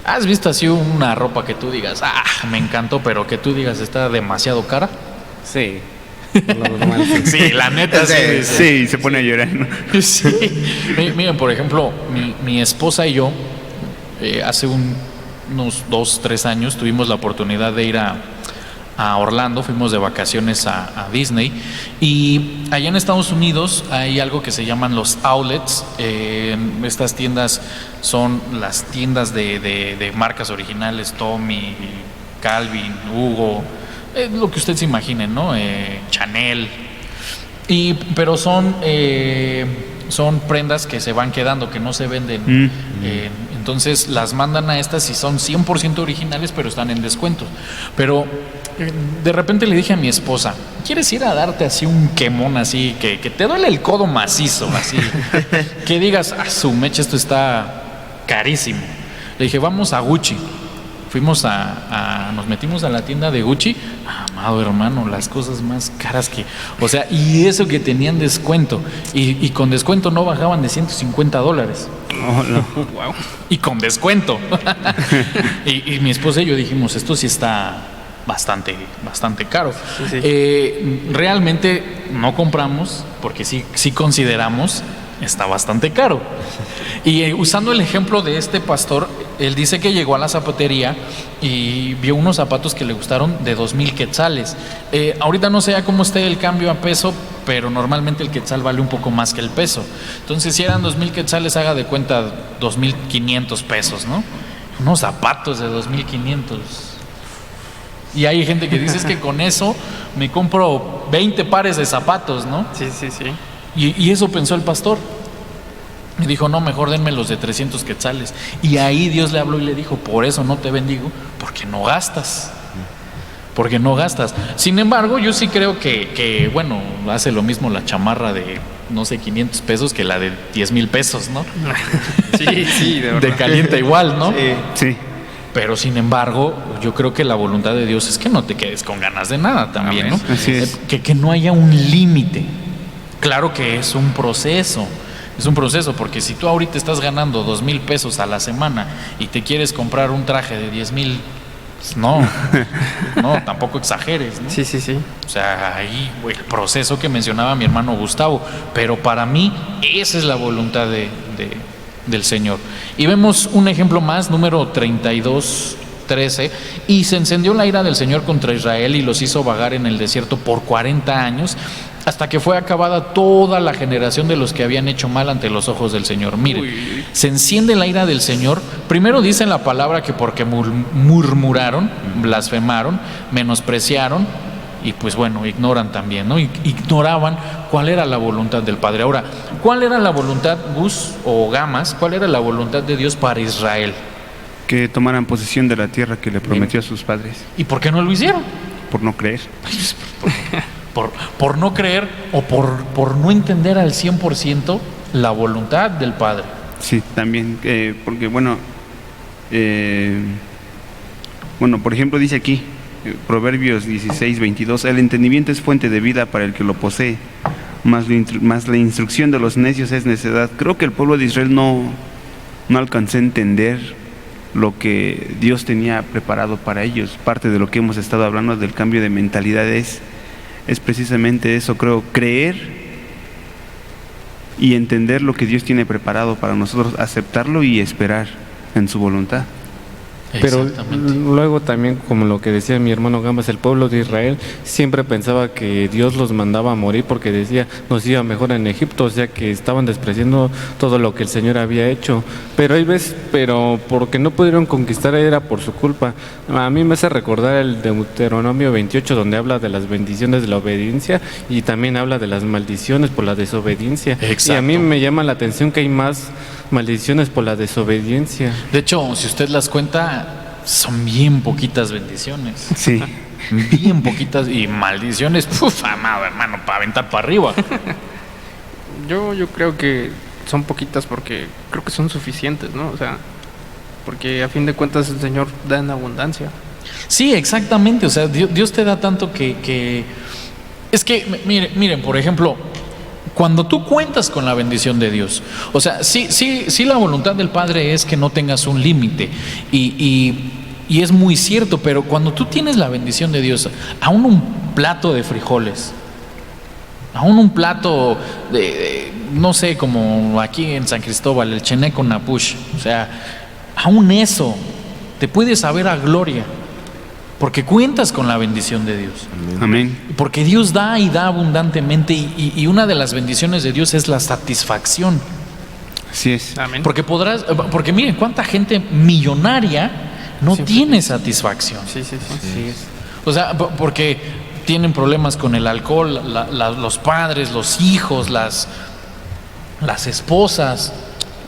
¿has visto así una ropa que tú digas, me encantó, pero que tú digas está demasiado cara? Sí. Por lo normal, sí. Sí, la neta sí. Sí, se pone a llorar, ¿no? Sí. Miren, por ejemplo, mi esposa y yo, hace unos 2-3 años, tuvimos la oportunidad de ir a Orlando, fuimos de vacaciones a Disney, y allá en Estados Unidos hay algo que se llaman los outlets. Estas tiendas son las tiendas de marcas originales, Tommy, Calvin, Hugo, lo que usted se imagine, ¿no? Chanel, pero son prendas que se van quedando, que no se venden. Entonces las mandan a estas y son 100% originales, pero están en descuentos. Pero de repente le dije a mi esposa, ¿quieres ir a darte así un quemón así, que te duele el codo macizo, así? Que digas, su mecha, esto está carísimo. Le dije, vamos a Gucci. Fuimos nos metimos a la tienda de Gucci. Amado hermano, las cosas más caras que, o sea, y eso que tenían descuento, y con descuento no bajaban de $150. Oh, no. Wow. Y con descuento. y mi esposa y yo dijimos, esto sí está bastante caro. Sí. Realmente no compramos porque sí consideramos está bastante caro. Y usando el ejemplo de este pastor, él dice que llegó a la zapatería y vio unos zapatos que le gustaron de 2,000 quetzales. Ahorita no sé ya cómo esté el cambio a peso, pero normalmente el quetzal vale un poco más que el peso. Entonces, si eran 2,000 quetzales, haga de cuenta 2,500 pesos, ¿no? Unos zapatos de 2,500. Y hay gente que dice, es que con eso me compro 20 pares de zapatos, ¿no? Sí. Y eso pensó el pastor. Y dijo, no, mejor denme los de 300 quetzales. Y ahí Dios le habló y le dijo, por eso no te bendigo, porque no gastas. Porque no gastas. Sin embargo, yo sí creo que bueno, hace lo mismo la chamarra de, no sé, 500 pesos que la de 10,000 pesos, ¿no? Sí, de verdad. De calienta igual, ¿no? Sí. Pero sin embargo, yo creo que la voluntad de Dios es que no te quedes con ganas de nada también, ¿no? Así es. Que no haya un límite. Claro que es un proceso. Es un proceso, porque si tú ahorita estás ganando 2,000 pesos a la semana y te quieres comprar un traje de 10,000, pues no, tampoco exageres, ¿no? Sí. O sea, ahí el proceso que mencionaba mi hermano Gustavo, pero para mí esa es la voluntad del Señor. Y vemos un ejemplo más, número 32:13, y se encendió la ira del Señor contra Israel y los hizo vagar en el desierto por 40 años, hasta que fue acabada toda la generación de los que habían hecho mal ante los ojos del Señor. Mire, se enciende la ira del Señor. Primero dice en la palabra que porque murmuraron, blasfemaron, menospreciaron, y pues bueno, ignoran también, ¿no? Ignoraban cuál era la voluntad del Padre. Ahora, ¿cuál era la voluntad, Gus o Gamas? ¿Cuál era la voluntad de Dios para Israel? Que tomaran posesión de la tierra que le prometió a sus padres, ¿Y por qué no lo hicieron? por no creer. Por no creer o por no entender al 100% la voluntad del Padre. Sí, también, porque por ejemplo dice aquí, Proverbios 16:22, el entendimiento es fuente de vida para el que lo posee, más la instrucción de los necios es necedad. Creo que el pueblo de Israel no alcanzó a entender lo que Dios tenía preparado para ellos. Parte de lo que hemos estado hablando del cambio de mentalidades es precisamente eso, creo, creer y entender lo que Dios tiene preparado para nosotros, aceptarlo y esperar en su voluntad. Pero Exactamente. luego también, como lo que decía mi hermano Gambas, el pueblo de Israel siempre pensaba que Dios los mandaba a morir porque decía, nos iba mejor en Egipto, o sea que estaban despreciando todo lo que el Señor había hecho. Pero hay veces, porque no pudieron conquistar era por su culpa. A mí me hace recordar el Deuteronomio 28, donde habla de las bendiciones de la obediencia y también habla de las maldiciones por la desobediencia. Exacto. Y a mí me llama la atención que hay más maldiciones por la desobediencia. De hecho, si usted las cuenta, son bien poquitas bendiciones. Sí, Bien poquitas, y maldiciones, amado hermano, para aventar para arriba. Yo creo que son poquitas porque creo que son suficientes, ¿no? O sea, porque a fin de cuentas el Señor da en abundancia. Sí, exactamente. O sea, Dios te da tanto que... Es que, miren, por ejemplo, cuando tú cuentas con la bendición de Dios, o sea, sí, la voluntad del Padre es que no tengas un límite, y es muy cierto, pero cuando tú tienes la bendición de Dios, aún un plato de frijoles, aún un plato no sé, como aquí en San Cristóbal, el cheneco napush, o sea, aún eso te puede saber a gloria, porque cuentas con la bendición de Dios. amén. Porque Dios da y da abundantemente, y una de las bendiciones de Dios es la satisfacción. Así es. Amén. Porque miren, cuánta gente millonaria no Sí, tiene satisfacción. Sí. O sea, porque tienen problemas con el alcohol, los padres, los hijos, las esposas.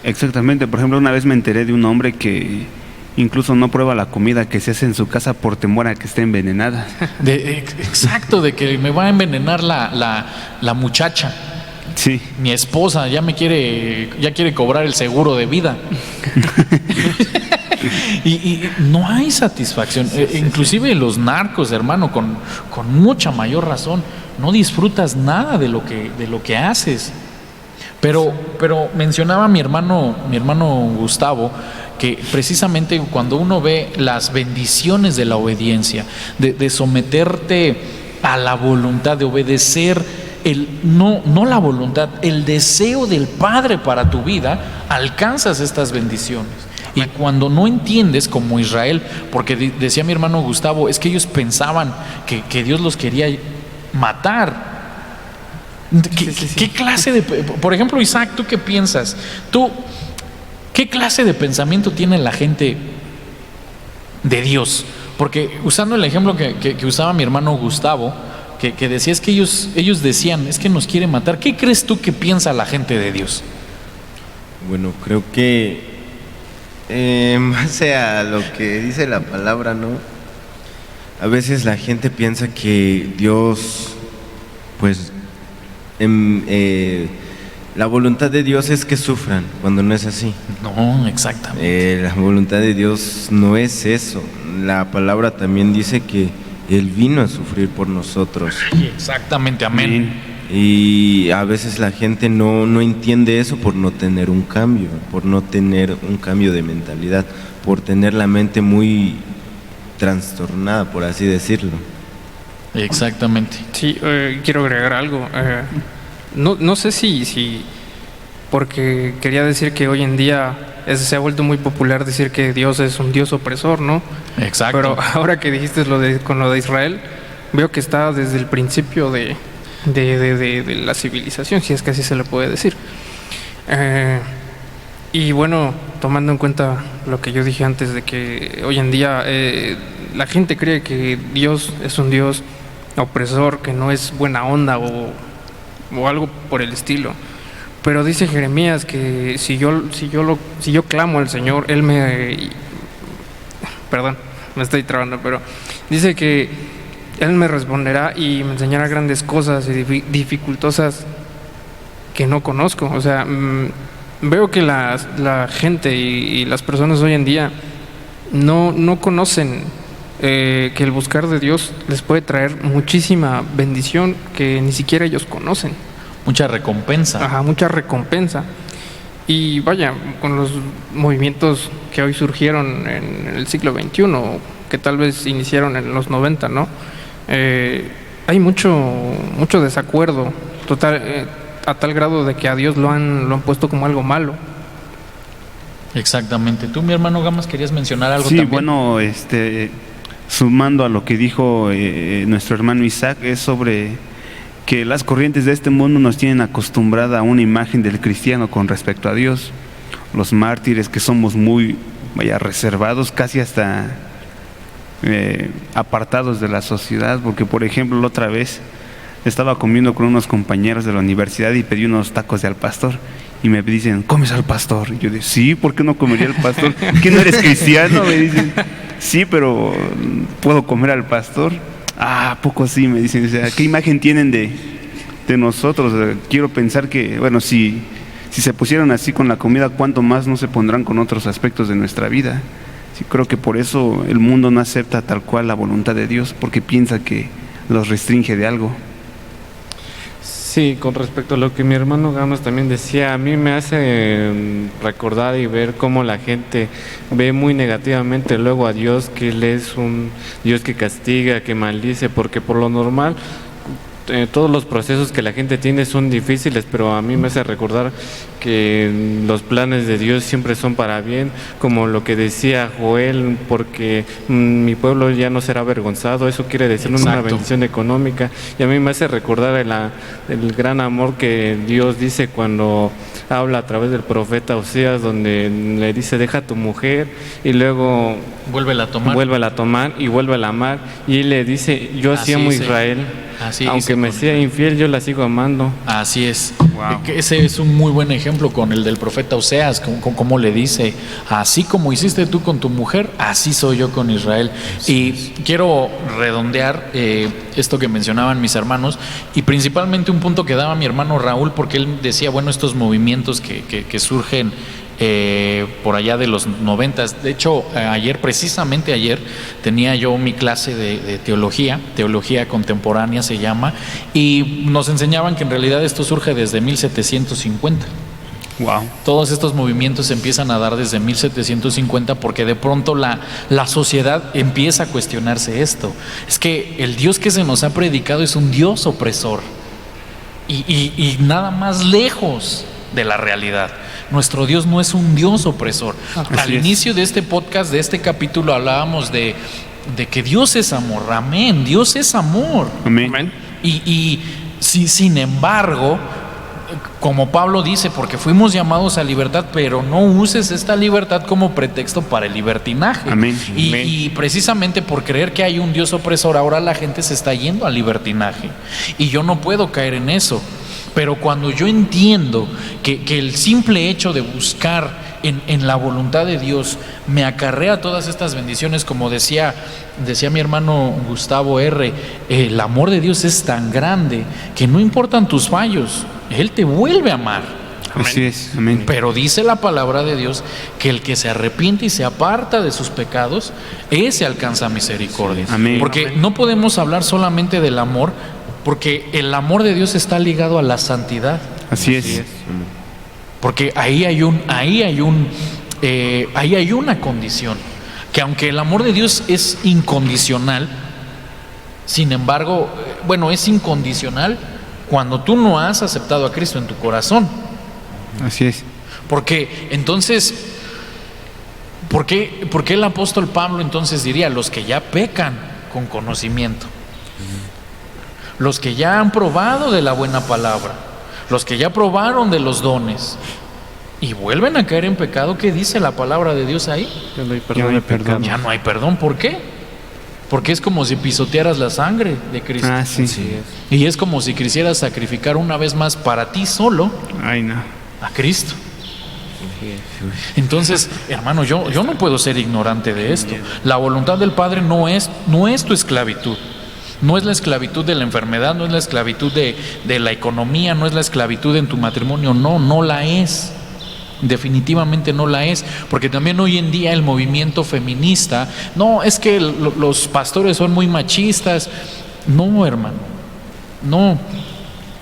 Exactamente, por ejemplo, una vez me enteré de un hombre que incluso no prueba la comida que se hace en su casa por temor a que esté envenenada. Exacto, de que me va a envenenar la muchacha. Sí, Mi esposa ya quiere cobrar el seguro de vida. y no hay satisfacción. Inclusive los narcos, hermano, con mucha mayor razón, no disfrutas nada de lo que haces. Pero mencionaba mi hermano Gustavo que precisamente cuando uno ve las bendiciones de la obediencia, de someterte a la voluntad, de obedecer no la voluntad, el deseo del Padre para tu vida, alcanzas estas bendiciones. Y cuando no entiendes, como Israel, porque decía mi hermano Gustavo, es que ellos pensaban que Dios los quería matar. ¿Qué clase de... Por ejemplo, Isaac, ¿tú qué piensas? ¿Qué clase de pensamiento tiene la gente de Dios? Porque usando el ejemplo que usaba mi hermano Gustavo, que decía, es que ellos decían, es que nos quiere matar. ¿Qué crees tú que piensa la gente de Dios? Bueno, creo que en base a lo que dice la palabra, ¿no? A veces la gente piensa que Dios, pues, la voluntad de Dios es que sufran, cuando no es así. No, exactamente. La voluntad de Dios no es eso. La palabra también dice que Él vino a sufrir por nosotros. Exactamente, amén. Y a veces la gente no entiende eso por no tener un cambio, de mentalidad, por tener la mente muy trastornada, por así decirlo. Exactamente. Sí, quiero agregar algo. No sé si porque quería decir que hoy en día se ha vuelto muy popular decir que Dios es un Dios opresor, ¿no? Exacto. Pero ahora que dijiste con lo de Israel, veo que está desde el principio de la civilización, si es que así se le puede decir. Y bueno, tomando en cuenta lo que yo dije antes de que hoy en día la gente cree que Dios es un Dios opresor, que no es buena onda o algo por el estilo. Pero dice Jeremías que si yo clamo al Señor, Él perdón, me estoy trabando, pero dice que Él me responderá y me enseñará grandes cosas y dificultosas que no conozco. O sea, veo que la gente y las personas hoy en día no conocen que el buscar de Dios les puede traer muchísima bendición que ni siquiera ellos conocen. Mucha recompensa. Ajá, mucha recompensa. Y vaya, con los movimientos que hoy surgieron en el siglo XXI, que tal vez iniciaron en los 90, ¿no? Hay mucho desacuerdo, total, a tal grado de que a Dios lo han puesto como algo malo. Exactamente. Tú, mi hermano Gamas, querías mencionar algo Sí, también. bueno, sumando a lo que dijo nuestro hermano Isaac, es sobre que las corrientes de este mundo nos tienen acostumbrada a una imagen del cristiano con respecto a Dios. Los mártires, que somos muy, reservados, casi hasta apartados de la sociedad, porque por ejemplo la otra vez estaba comiendo con unos compañeros de la universidad y pedí unos tacos de al pastor y me dicen, ¿comes al pastor? Y yo dije, sí, ¿por qué no comería al pastor? ¿Qué, no eres cristiano? Me dicen, sí, pero ¿puedo comer al pastor? Ah, poco sí, me dicen. O sea, ¿qué imagen tienen de nosotros? O sea, quiero pensar que, bueno, si se pusieron así con la comida, ¿cuánto más no se pondrán con otros aspectos de nuestra vida? Sí, creo que por eso el mundo no acepta tal cual la voluntad de Dios, porque piensa que los restringe de algo. Sí, con respecto a lo que mi hermano Gamas también decía, a mí me hace recordar y ver cómo la gente ve muy negativamente luego a Dios, que Él es un Dios que castiga, que maldice, porque por lo normal todos los procesos que la gente tiene son difíciles, pero a mí me hace recordar que los planes de Dios siempre son para bien, como lo que decía Joel, porque mi pueblo ya no será avergonzado. Eso quiere decir una bendición económica, y a mí me hace recordar el gran amor que Dios dice cuando habla a través del profeta Oseas, donde le dice, deja a tu mujer y luego vuélvela a tomar y vuélvela a amar, y él le dice, yo así amo a Israel. Aunque me sea infiel, yo la sigo amando. Así es. Wow. Ese es un muy buen ejemplo con el del profeta Oseas, como le dice, así como hiciste tú con tu mujer, así soy yo con Israel. Y quiero redondear esto que mencionaban mis hermanos, y principalmente un punto que daba mi hermano Raúl, porque él decía, bueno, estos movimientos que surgen por allá de los 90. De hecho, precisamente ayer, tenía yo mi clase de teología contemporánea se llama, y nos enseñaban que en realidad esto surge desde 1750. Wow. Todos estos movimientos se empiezan a dar desde 1750 porque de pronto la sociedad empieza a cuestionarse esto. Es que el Dios que se nos ha predicado es un Dios opresor y nada más lejos de la realidad. Nuestro Dios no es un Dios opresor. Al inicio de este podcast, de este capítulo, hablábamos de que Dios es amor. Amén. Dios es amor. Amén. Y sin embargo, como Pablo dice, porque fuimos llamados a libertad, pero no uses esta libertad como pretexto para el libertinaje. Amén. Y precisamente por creer que hay un Dios opresor, ahora la gente se está yendo al libertinaje. Y yo no puedo caer en eso. Pero cuando yo entiendo que el simple hecho de buscar en la voluntad de Dios me acarrea todas estas bendiciones, como decía mi hermano Gustavo R., el amor de Dios es tan grande que no importan tus fallos, Él te vuelve a amar. Así es, amén. Pero dice la palabra de Dios que el que se arrepiente y se aparta de sus pecados, ese alcanza misericordia. Amén. Porque no podemos hablar solamente del amor Porque el amor de Dios está ligado a la santidad. Así es. Porque ahí hay una condición. Que aunque el amor de Dios es incondicional, sin embargo, bueno, es incondicional cuando tú no has aceptado a Cristo en tu corazón. Así es. Porque entonces, ¿por qué el apóstol Pablo entonces diría los que ya pecan con conocimiento? Los que ya han probado de la buena palabra, los que ya probaron de los dones y vuelven a caer en pecado, ¿qué dice la palabra de Dios ahí? Ya no hay Ya perdón no hay de pecado. perdón. Ya no hay perdón. ¿Por qué? Porque es como si pisotearas la sangre de Cristo. Ah, sí. Así es. Y es como si quisieras sacrificar una vez más para ti solo Ay, no. a Cristo. Entonces, hermano, yo no puedo ser ignorante de esto. La voluntad del Padre no es tu esclavitud. No es la esclavitud de la enfermedad, no es la esclavitud de la economía, no es la esclavitud en tu matrimonio. No la es. Definitivamente no la es, porque también hoy en día el movimiento feminista, no, es que los pastores son muy machistas. No, hermano, no,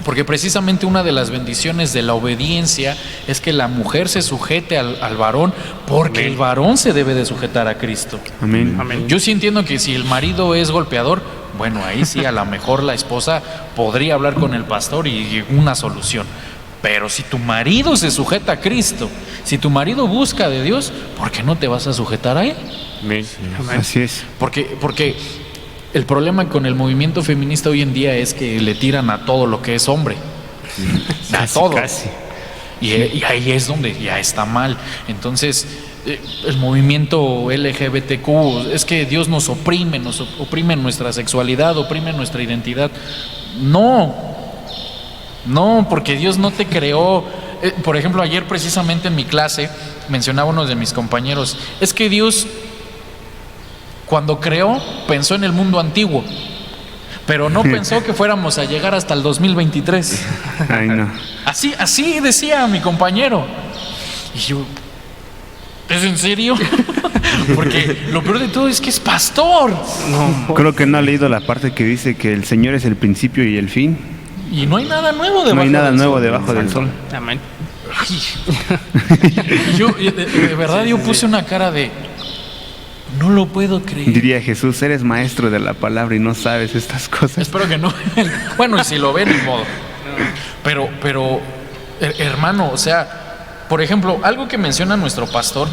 porque precisamente una de las bendiciones de la obediencia es que la mujer se sujete al varón, porque el varón se debe de sujetar a Cristo. Amén. Yo sí entiendo que si el marido es golpeador, bueno, ahí sí a lo mejor la esposa podría hablar con el pastor y una solución. Pero si tu marido se sujeta a Cristo, si tu marido busca de Dios, ¿por qué no te vas a sujetar a él? Así es. Porque el problema con el movimiento feminista hoy en día es que le tiran a todo lo que es hombre. A Casi, todo. casi. Y ahí es donde ya está mal. Entonces, el movimiento LGBTQ, es que Dios nos oprime nuestra sexualidad, oprime nuestra identidad. No, porque Dios no te creó. Por ejemplo, ayer precisamente en mi clase mencionaba uno de mis compañeros, es que Dios cuando creó pensó en el mundo antiguo, pero no pensó que fuéramos a llegar hasta el 2023. Ay, no. Así decía mi compañero. Y yo, ¿es en serio? Porque lo peor de todo es que es pastor. Creo que no ha leído la parte que dice que el Señor es el principio y el fin. Y no hay nada nuevo debajo No hay nada del nuevo sol. debajo del sol. Amén. Y yo, de verdad, yo puse una cara de, no lo puedo creer. Diría Jesús, eres maestro de la palabra y no sabes estas cosas. Espero que no. Bueno, y si lo ven, ni modo. Pero, hermano, o sea, por ejemplo, algo que menciona nuestro pastor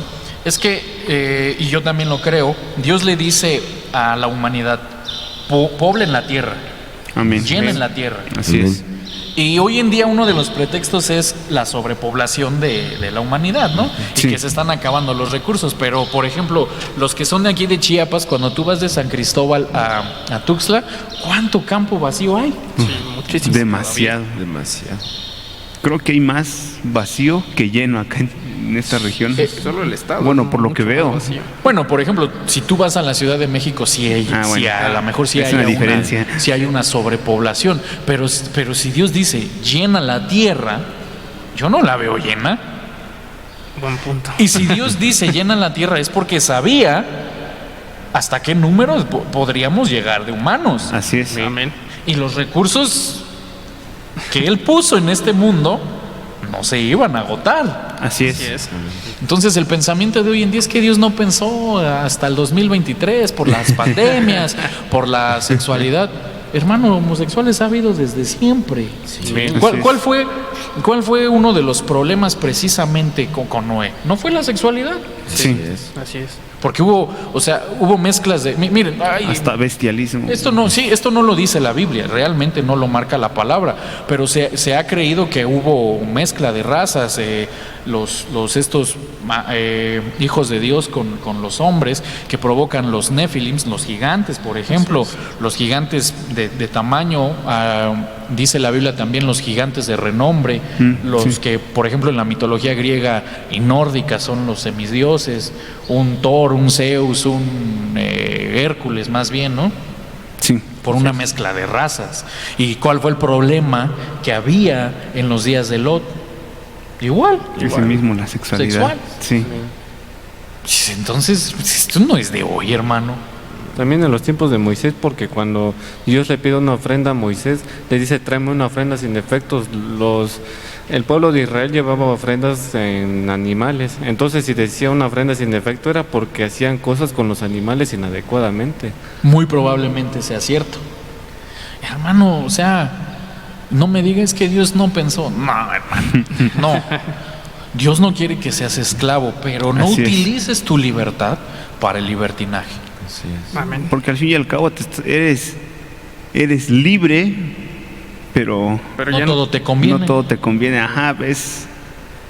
es que, y yo también lo creo, Dios le dice a la humanidad, poblen la tierra, Amén. llenen la tierra. Así es. Y hoy en día uno de los pretextos es la sobrepoblación de la humanidad, ¿no? Sí. Y que se están acabando los recursos. Pero, por ejemplo, los que son de aquí de Chiapas, cuando tú vas de San Cristóbal a Tuxtla, ¿cuánto campo vacío hay? Muchísimo. Demasiado. Demasiado. Creo que hay más vacío que lleno acá en esta región. Solo el Estado. Bueno, ¿no? por lo que Mucho veo. más vacío. Bueno, por ejemplo, si tú vas a la Ciudad de México, sí hay, Bueno, sí, a lo mejor sí es hay una diferencia. sí hay una sobrepoblación. Pero si Dios dice, llena la tierra, yo no la veo llena. Buen punto. Y si Dios dice llena la tierra es porque sabía hasta qué número podríamos llegar de humanos. Así es. Amén. Y los recursos que Él puso en este mundo no se iban a agotar. Así Así es. es. Entonces el pensamiento de hoy en día es que Dios no pensó hasta el 2023 por las pandemias, por la sexualidad. Hermano, homosexuales ha habido desde siempre. Así ¿Cuál fue uno de los problemas precisamente con Noé? ¿No fue la sexualidad? Sí. Así es. Porque hubo mezclas de... Miren, Hasta bestialismo. esto no lo dice la Biblia, realmente no lo marca la palabra, pero se ha creído que hubo mezcla de razas, estos hijos de Dios con los hombres que provocan los Nefilims, los gigantes, por ejemplo, los gigantes de tamaño, dice la Biblia también los gigantes de renombre, los que, por ejemplo, en la mitología griega y nórdica son los semidioses, un Thor, un Zeus, un Hércules más bien, ¿no? Sí. Por una mezcla de razas. ¿Y cuál fue el problema que había en los días de Lot? Igual. Ese mismo, la sexualidad. Sexual. Sí. Entonces, esto no es de hoy, hermano. también en los tiempos de Moisés, porque cuando Dios le pide una ofrenda a Moisés, le dice, tráeme una ofrenda sin defectos. El pueblo de Israel llevaba ofrendas en animales, entonces si decía una ofrenda sin defecto era porque hacían cosas con los animales inadecuadamente. Muy probablemente sea cierto. Hermano, o sea, no me digas que Dios no pensó. No, hermano, no. Dios no quiere que seas esclavo, pero no Así es. utilices tu libertad para el libertinaje. Así es. Amén. Porque al fin y al cabo eres libre, pero No ya todo te conviene. no todo te conviene. Ajá, es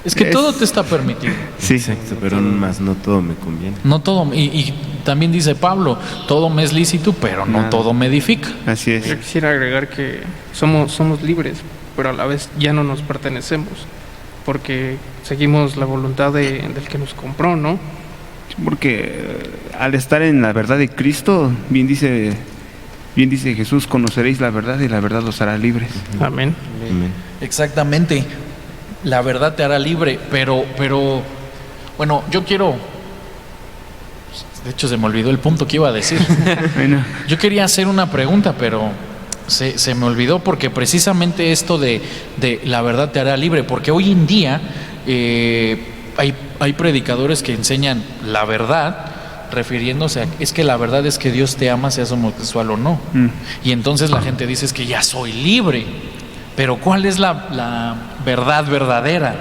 Es que todo te está permitido. sí. Exacto, pero más no todo me conviene. No todo, y también dice Pablo, todo me es lícito, pero no Nada. todo me edifica. Así es. Yo quisiera agregar que somos libres, pero a la vez ya no nos pertenecemos, porque seguimos la voluntad del que nos compró, ¿no? Porque al estar en la verdad de Cristo, bien dice Jesús, conoceréis la verdad y la verdad os hará libres. Amén. Amén. Exactamente. La verdad te hará libre, pero, bueno, yo quiero, de hecho se me olvidó el punto que iba a decir. Bueno, Yo quería hacer una pregunta, pero se me olvidó, porque precisamente esto de la verdad te hará libre, porque hoy en día hay predicadores que enseñan la verdad, refiriéndose a, es que la verdad es que Dios te ama, seas homosexual o no. Y entonces la gente dice, es que ya soy libre. Pero ¿cuál es la verdad verdadera?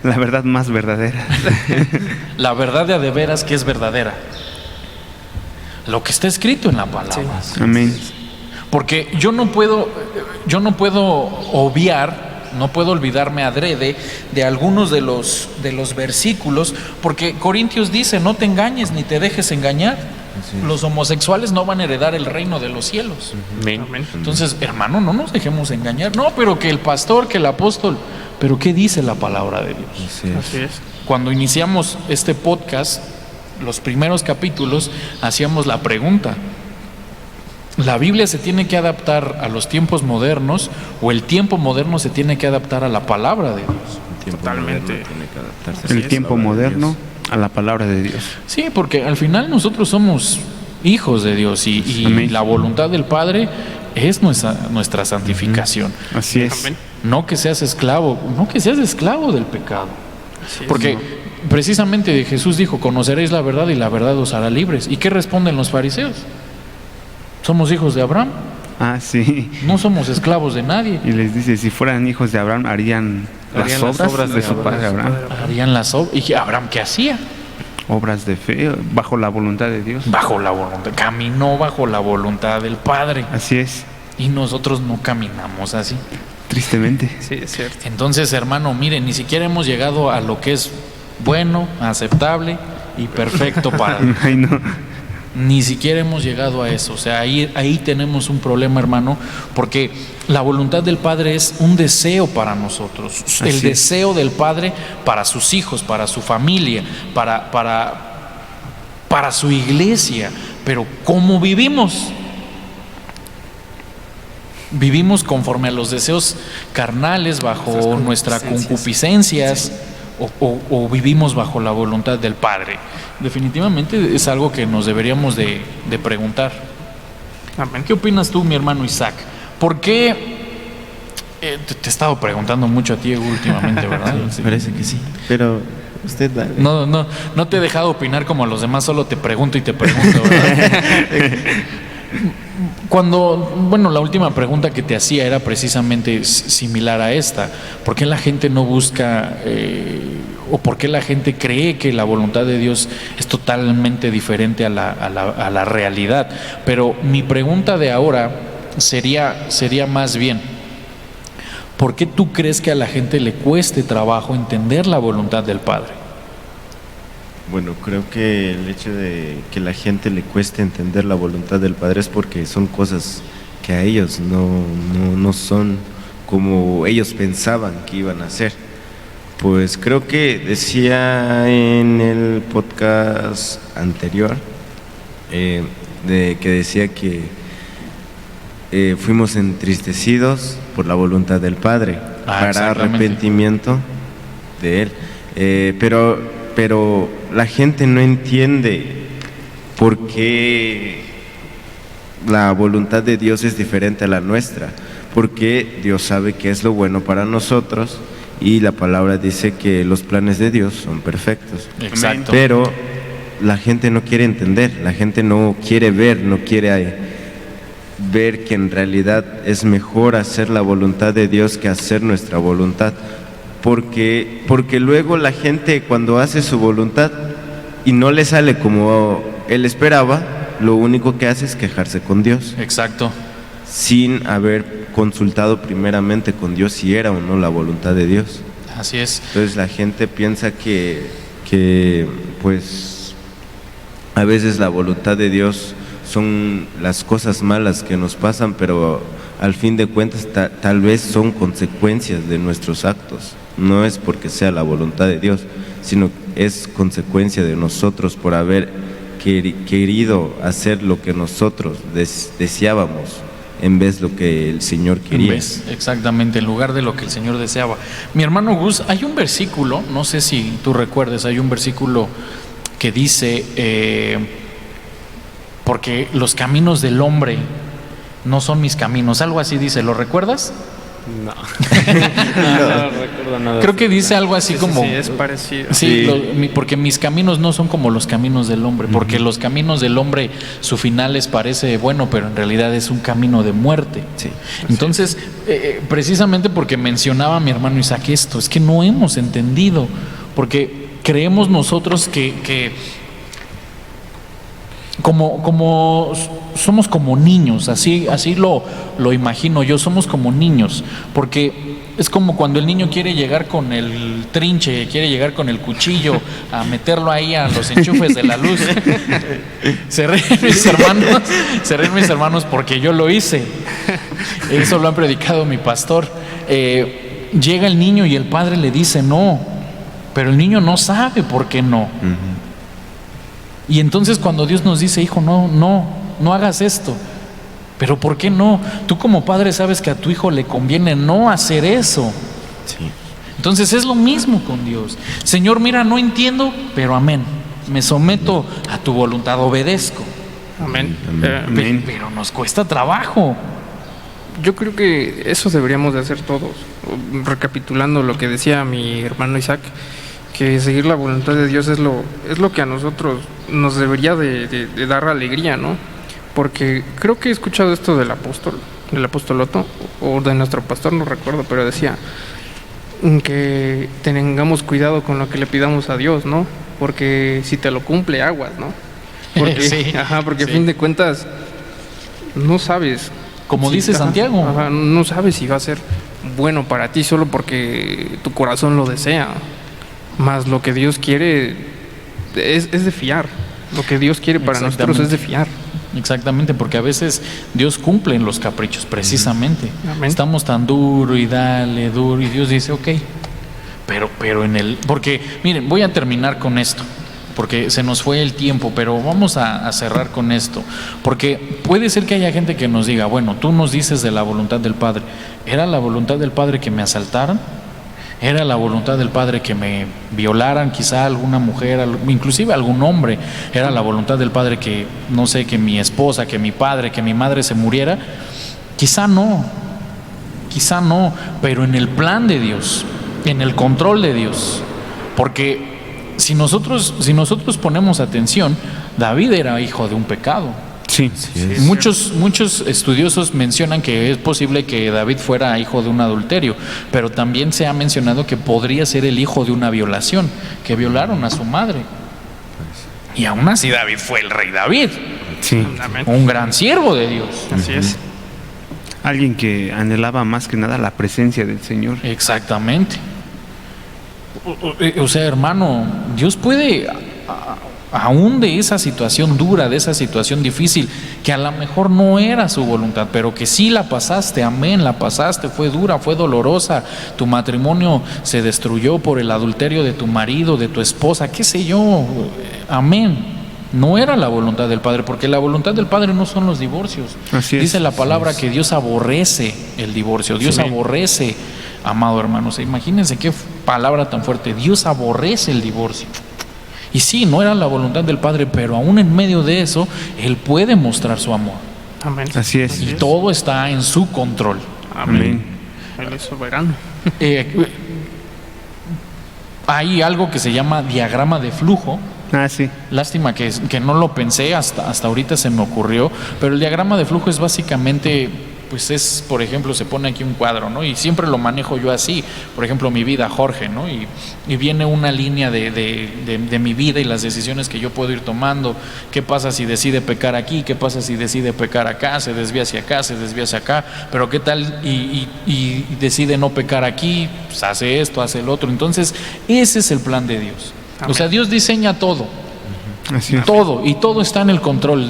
la verdad más verdadera. La verdad de veras que es verdadera. Lo que está escrito en la palabra. Amén. Porque yo no puedo obviar, no puedo olvidarme adrede de algunos de los versículos, porque Corintios dice, no te engañes ni te dejes engañar. Los homosexuales no van a heredar el reino de los cielos. Amén. Entonces, hermano, no nos dejemos engañar. No, pero que el pastor, que el apóstol, pero ¿qué dice la palabra de Dios? Así es. Así es. Cuando iniciamos este podcast, los primeros capítulos, hacíamos la pregunta: ¿la Biblia se tiene que adaptar a los tiempos modernos o el tiempo moderno se tiene que adaptar a la palabra de Dios? El tiempo Totalmente. moderno tiene que adaptarse a El la tiempo palabra de moderno Dios. a la palabra de Dios. Sí, porque al final nosotros somos hijos de Dios y Amén. la voluntad del Padre es nuestra santificación. Así es. Amén. No que seas esclavo del pecado. Así es. Porque precisamente Jesús dijo, conoceréis la verdad y la verdad os hará libres. ¿Y qué responden los fariseos? Somos hijos de Abraham, Ah, sí. no somos esclavos de nadie. Y les dice, si fueran hijos de Abraham, harían las obras de su padre Abraham. Harían las obras. ¿Y Abraham qué hacía? Obras de fe, bajo la voluntad de Dios. Bajo la voluntad, caminó bajo la voluntad del Padre. Así es, Y nosotros no caminamos así. tristemente. Sí, es cierto. Entonces, hermano, miren, ni siquiera hemos llegado a lo que es bueno, aceptable y perfecto para Dios. Ay, no. Ni siquiera hemos llegado a eso. O sea, ahí tenemos un problema, hermano, porque la voluntad del Padre es un deseo para nosotros. El Así es. deseo del Padre para sus hijos, para su familia, para su iglesia. Pero ¿cómo vivimos? Vivimos conforme a los deseos carnales, bajo nuestras concupiscencias, o vivimos bajo la voluntad del Padre. Definitivamente es algo que nos deberíamos de preguntar. Amén. ¿Qué opinas tú, mi hermano Isaac? ¿Por qué? Te he estado preguntando mucho a ti últimamente, ¿verdad? Sí. Parece que sí. Pero usted dale. No te he dejado opinar como a los demás, solo te pregunto y te pregunto, ¿verdad? La última pregunta que te hacía era precisamente similar a esta. ¿Por qué la gente no busca o por qué la gente cree que la voluntad de Dios es totalmente diferente a la realidad? Pero mi pregunta de ahora sería más bien, ¿por qué tú crees que a la gente le cueste trabajo entender la voluntad del Padre? Bueno, creo que el hecho de que la gente le cueste entender la voluntad del Padre es porque son cosas que a ellos no son como ellos pensaban que iban a ser. Pues creo que decía en el podcast anterior que decía que fuimos entristecidos por la voluntad del Padre para exactamente. arrepentimiento de Él. Pero la gente no entiende ¿Por qué la voluntad de Dios es diferente a la nuestra? Porque Dios sabe qué es lo bueno para nosotros y la palabra dice que los planes de Dios son perfectos. Exacto. Pero la gente no quiere entender, la gente no quiere ver, no quiere ver que en realidad es mejor hacer la voluntad de Dios que hacer nuestra voluntad. Porque luego la gente, cuando hace su voluntad y no le sale como él esperaba, lo único que hace es quejarse con Dios, Exacto. sin haber consultado primeramente con Dios si era o no la voluntad de Dios. Así es. Entonces la gente piensa que pues a veces la voluntad de Dios son las cosas malas que nos pasan, pero al fin de cuentas tal vez son consecuencias de nuestros actos. No es porque sea la voluntad de Dios, sino es consecuencia de nosotros por haber querido hacer lo que nosotros deseábamos en vez de lo que el Señor quería. Exactamente, en lugar de lo que el Señor deseaba. Mi hermano Gus, hay un versículo, no sé si tú recuerdes, hay un versículo que dice, porque los caminos del hombre no son mis caminos, algo así dice, ¿lo recuerdas? No. No recuerdo nada. Creo que dice algo así como... Sí, es parecido. Sí, porque mis caminos no son como los caminos del hombre, porque los caminos del hombre, su final les parece bueno, pero en realidad es un camino de muerte. Sí. Entonces, precisamente porque mencionaba mi hermano Isaac esto, es que no hemos entendido, porque creemos nosotros que como somos como niños, así lo imagino yo, somos como niños, porque es como cuando el niño quiere llegar con el trinche, quiere llegar con el cuchillo a meterlo ahí a los enchufes de la luz. Se ríen mis hermanos porque yo lo hice. Eso lo han predicado mi pastor. Llega el niño y el padre le dice no, pero el niño no sabe por qué no. Y entonces cuando Dios nos dice, hijo, no hagas esto. ¿Pero por qué no? Tú como padre sabes que a tu hijo le conviene no hacer eso. Sí. Entonces es lo mismo con Dios. Señor, mira, no entiendo, pero amén. Me someto a tu voluntad, obedezco. Amén. Amén. Pero nos cuesta trabajo. Yo creo que eso deberíamos de hacer todos. Recapitulando lo que decía mi hermano Isaac, que seguir la voluntad de Dios es lo que a nosotros nos debería de dar alegría, ¿no? Porque creo que he escuchado esto del apostolato, o de nuestro pastor, no recuerdo, pero decía que tengamos cuidado con lo que le pidamos a Dios, ¿no? Porque si te lo cumple, aguas, ¿no? Porque, Sí, porque sí. a fin de cuentas no sabes. Como dice ajá, Santiago. ajá, no sabes si va a ser bueno para ti solo porque tu corazón lo desea. Más lo que Dios quiere es de fiar. Lo que Dios quiere para nosotros es de fiar. Exactamente, porque a veces Dios cumple en los caprichos, precisamente. Amén. Estamos tan duro y Dios dice, ok, pero porque, miren, voy a terminar con esto, porque se nos fue el tiempo, pero vamos a cerrar con esto, porque puede ser que haya gente que nos diga, bueno, tú nos dices de la voluntad del Padre, ¿era la voluntad del Padre que me asaltaran? ¿Era la voluntad del Padre que me violaran, quizá alguna mujer, inclusive algún hombre? ¿Era la voluntad del Padre que, no sé, que mi esposa, que mi padre, que mi madre se muriera? Quizá no, pero en el plan de Dios, en el control de Dios. Porque si nosotros ponemos atención, David era hijo de un pecado. Sí. Muchos estudiosos mencionan que es posible que David fuera hijo de un adulterio, pero también se ha mencionado que podría ser el hijo de una violación, que violaron a su madre. Y aún así David fue el rey David, Sí. Amén. un gran siervo de Dios. Así es. Alguien que anhelaba más que nada la presencia del Señor. Exactamente. O sea, hermano, Dios puede, aún de esa situación dura, de esa situación difícil, que a lo mejor no era su voluntad, pero que sí la pasaste, amén, la pasaste, fue dura, fue dolorosa, tu matrimonio se destruyó por el adulterio de tu marido, de tu esposa, qué sé yo, amén. No era la voluntad del Padre, porque la voluntad del Padre no son los divorcios. Así es. Dice la palabra que Dios aborrece el divorcio, Dios aborrece, amado hermano, imagínense qué palabra tan fuerte, Dios aborrece el divorcio. Y sí, no era la voluntad del Padre, pero aún en medio de eso, Él puede mostrar su amor. Amén. Así es. Y todo está en su control. Amén. Él es soberano. Hay algo que se llama diagrama de flujo. Sí. Lástima que no lo pensé, hasta ahorita se me ocurrió, pero el diagrama de flujo es básicamente, pues es, por ejemplo, se pone aquí un cuadro, ¿no? Y siempre lo manejo yo así, por ejemplo, mi vida, Jorge, ¿no? Y viene una línea de mi vida y las decisiones que yo puedo ir tomando. ¿Qué pasa si decide pecar aquí? ¿Qué pasa si decide pecar acá? Se desvía hacia acá, se desvía hacia acá, pero ¿qué tal? Y decide no pecar aquí, pues hace esto, hace el otro. Entonces, ese es el plan de Dios. Amén. O sea, Dios diseña todo. Así es. Todo, y todo está en el control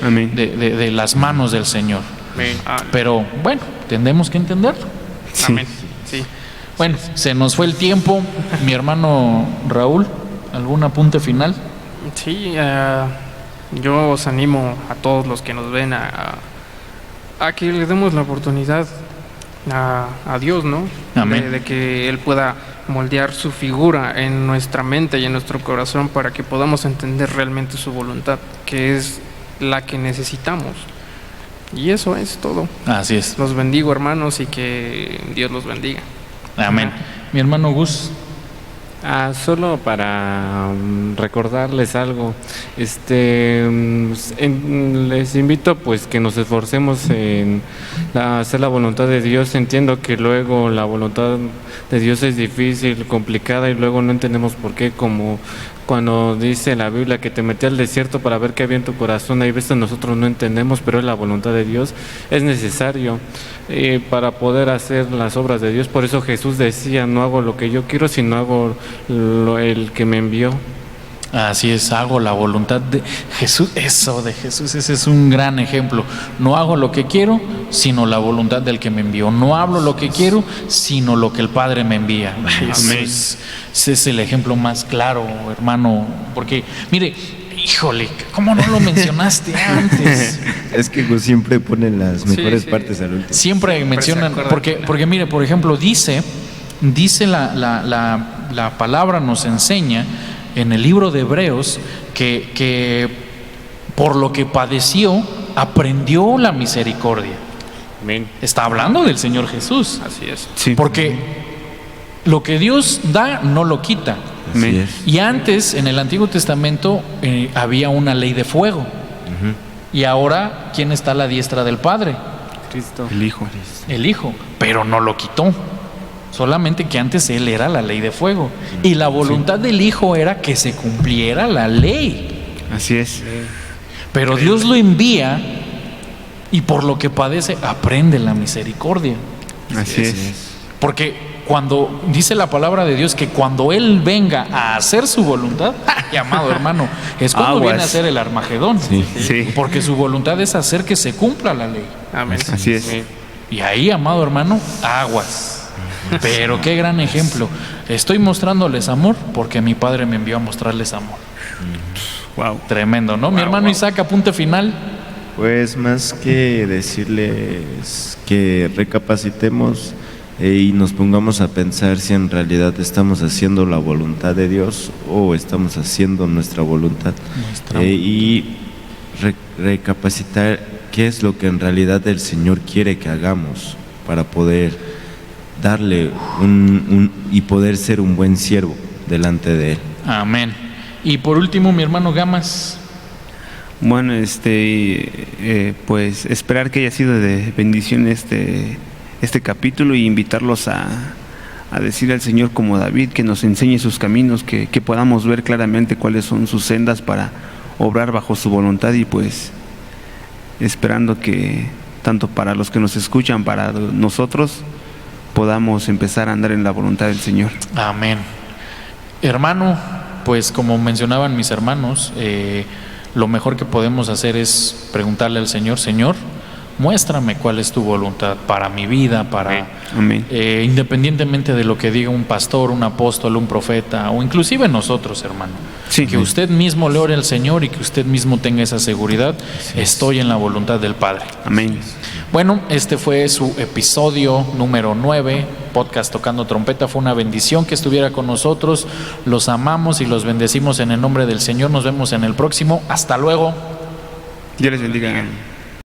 Amén. de las manos del Señor. Amén. Pero bueno, tenemos que entenderlo. Sí. Amén. Sí. Bueno, se nos fue el tiempo. Mi hermano Raúl, ¿algún apunte final? Sí, yo os animo a todos los que nos ven a que le demos la oportunidad a Dios, ¿no? Amén. De que Él pueda moldear su figura en nuestra mente y en nuestro corazón para que podamos entender realmente su voluntad, que es la que necesitamos. Y eso es todo. Así es. Los bendigo, hermanos, y que Dios los bendiga. Amén. Mi hermano Gus. Solo para recordarles algo, les invito pues que nos esforcemos en hacer la voluntad de Dios. Entiendo que luego la voluntad de Dios es difícil, complicada, y luego no entendemos por qué, como cuando dice la Biblia que te metí al desierto para ver qué había en tu corazón. Hay veces nosotros no entendemos, pero es la voluntad de Dios, es necesario para poder hacer las obras de Dios. Por eso Jesús decía, no hago lo que yo quiero, sino hago el que me envió. Así es, hago la voluntad de Jesús. Eso de Jesús, ese es un gran ejemplo. No hago lo que quiero, sino la voluntad del que me envió. No hablo lo que quiero, sino lo que el Padre me envía. Ese es el ejemplo más claro, hermano. Porque, mire, híjole, ¿cómo no lo mencionaste antes? Es que pues, siempre ponen las mejores partes al último. Siempre mencionan, porque mire, por ejemplo, dice la palabra, nos enseña en el libro de Hebreos que por lo que padeció aprendió la misericordia. Amén. Está hablando del Señor Jesús. Así es. Sí. Porque lo que Dios da no lo quita. Así es. Y antes, en el Antiguo Testamento, había una ley de fuego. Y ahora, ¿quién está a la diestra del Padre? Cristo. El Hijo. El Hijo. Pero no lo quitó. Solamente que antes Él era la ley de fuego. Y la voluntad del Hijo era que se cumpliera la ley. Así es. Pero Dios lo envía y por lo que padece aprende la misericordia. Así es. Porque cuando dice la palabra de Dios que cuando Él venga a hacer su voluntad, amado hermano, es cuando Aguas. viene a hacer el Armagedón. Sí. Porque su voluntad es hacer que se cumpla la ley. Amén. Así es. Y ahí, amado hermano, aguas. Pero qué gran ejemplo. Estoy mostrándoles amor porque mi Padre me envió a mostrarles amor. Wow. Tremendo, ¿no? Mi hermano Isaac, apunte final. Pues más que decirles que recapacitemos y nos pongamos a pensar si en realidad estamos haciendo la voluntad de Dios o estamos haciendo nuestra voluntad. Y recapacitar qué es lo que en realidad el Señor quiere que hagamos para poder darle y poder ser un buen siervo delante de Él. Amén. Y por último, mi hermano Gamas. Bueno, pues esperar que haya sido de bendición este capítulo y invitarlos a decir al Señor como David que nos enseñe sus caminos, que podamos ver claramente cuáles son sus sendas para obrar bajo su voluntad, y pues esperando que tanto para los que nos escuchan, para nosotros, podamos empezar a andar en la voluntad del Señor. Amén. Hermano, pues como mencionaban mis hermanos, lo mejor que podemos hacer es preguntarle al Señor, Señor, muéstrame cuál es tu voluntad para mi vida, para Amén. Independientemente de lo que diga un pastor, un apóstol, un profeta, o inclusive nosotros, hermano. Sí. Que usted mismo le ore al Señor y que usted mismo tenga esa seguridad. Estoy en la voluntad del Padre. Amén. Bueno, este fue su episodio número 9, podcast Tocando Trompeta. Fue una bendición que estuviera con nosotros. Los amamos y los bendecimos en el nombre del Señor. Nos vemos en el próximo. Hasta luego. Dios les bendiga.